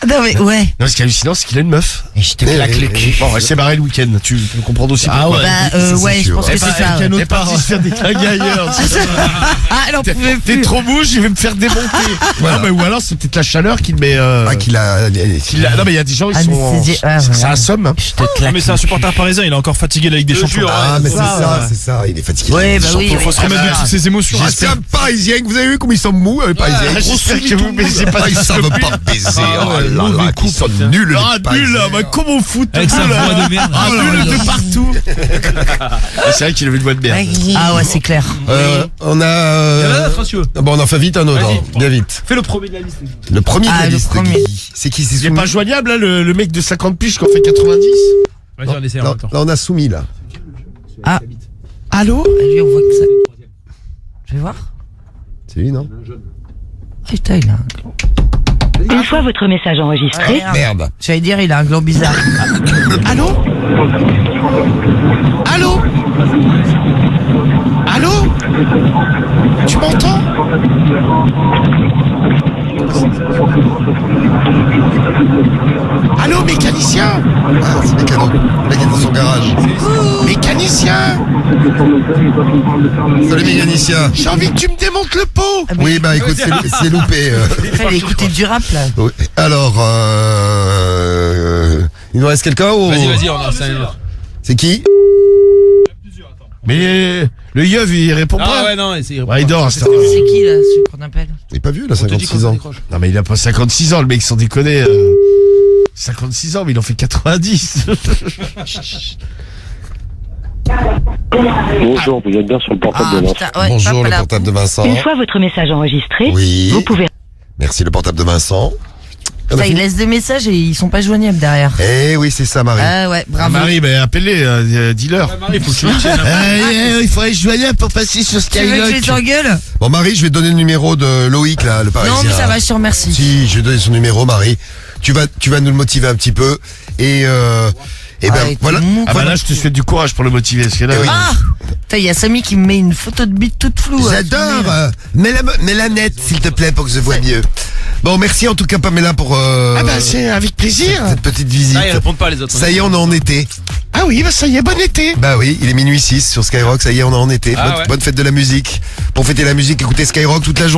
Non, mais ouais. Non, ce qui est hallucinant, c'est qu'il a une meuf. Et je te claque le cul. Bon, elle s'est barrée le week-end. Tu peux comprendre aussi Ah pourquoi. ouais. Bah, ouais, je sûr. pense que c'est ça. Elle Ouais. est partie se faire des clagues ailleurs. Ah, elle en pouvait T'es plus. trop mouche, je vais me faire démonter. Voilà. Non, mais ou alors c'est peut-être la chaleur qui le met. Ah, qu'il a. Non, mais il y a des gens, ils sont. Anesthésié. Ah, ouais. Ça assomme. Hein. Je te Ah, claque. mais c'est un supporter parisien, il est encore fatigué de la Ligue des Champions. Ah, mais c'est ça, il est fatigué. Ouais, bah oui. Faut se remettre de toutes ses émotions. Ah, c'est un parisien, vous avez vu comme ils sont mous, les parisiens. J'espère que vous baisez pas. Ils savent pas baiser. Oh là là, qu'ils sont nuls. Ah, les nul, là, Parisiens. bah, comment fout Avec sa voix de merde. Ah, nul de partout. Ah, c'est vrai qu'il avait une voix de merde. Ah ouais, c'est clair. On a. Il y en a d'autres, monsieur. Bon, on en fait vite un autre. Vas-y. hein. Bien vite. Fais le premier de la liste. Le premier de Ah, la le liste. premier. Guy. C'est qui? C'est Il est Soumis. pas joignable, là, le mec de 50 piges qui en fait 90. Vas-y, on essaie en Là, même temps. là, on a Soumis, là. Ah, Allô? lui, on voit que ça. Je vais voir. C'est lui, non? Ah, putain, il a un gland. Une fois votre message enregistré, Merde. J'allais dire, il a un gland bizarre. Allô? Allô? Allô? Tu m'entends? Allô, mécanicien? Ah, c'est mécano. Le mec est dans son garage. Mécanicien? Salut, mécanicien. J'ai envie que tu me démontes le pot. Oui, bah écoute, c'est loupé. Il a écouté du rap, là. Oui. Alors, il nous reste quelqu'un ou... Vas-y, on en essaie un autre. C'est qui? Mais le yeuve, il répond Ah pas. ouais, non, c'est. Ouais, il dort, c'est C'est qui, là, celui qu'on appelle? Il est pas vieux, il a 56 ans. Non, mais il a pas 56 ans, le mec, sans déconner. 56 ans, mais il en fait 90. Bonjour, vous êtes bien sur le portable Ah, de Vincent. putain, ouais, Bonjour, hop le là. portable de Vincent. une fois votre message enregistré, Oui. vous pouvez Merci, le portable de Vincent. Putain, il laisse des messages et ils sont pas joignables derrière. Eh oui, c'est ça, Marie. Ah ouais, Ah, bravo. Marie, mais appelez-les, dis-leur. Marie, faut que tu le tiennes. Il faudrait que je joignable pour passer sur Tu veux que je Skyrock. t'engueule? Bon, Marie, je vais te donner le numéro de Loïc, là, le parisien. Non, mais ça va, je te remercie. Si, je vais donner son numéro, Marie. Tu vas nous le motiver un petit peu. Et ben, Ouais, voilà. t'es mou, Ah bah là, je te souhaite du courage pour le motiver. Parce que là, oui. Ah! Putain, il y a Samy qui me met une photo de bite toute floue. J'adore. Mets-la nette, s'il te plaît, pour que je vois mieux. Bon, merci en tout cas, Pamela, pour Ah bah c'est avec plaisir. cette petite visite. Ah, ils répondent pas les autres. Ça y est, on est en été. Ah oui, bah ça y est, bon été. Bah oui, il est minuit 6 sur Skyrock. Ça y est, on est en été. Ah Bonne, ouais. bonne fête de la musique. Pour fêter la musique, écoutez Skyrock toute la journée.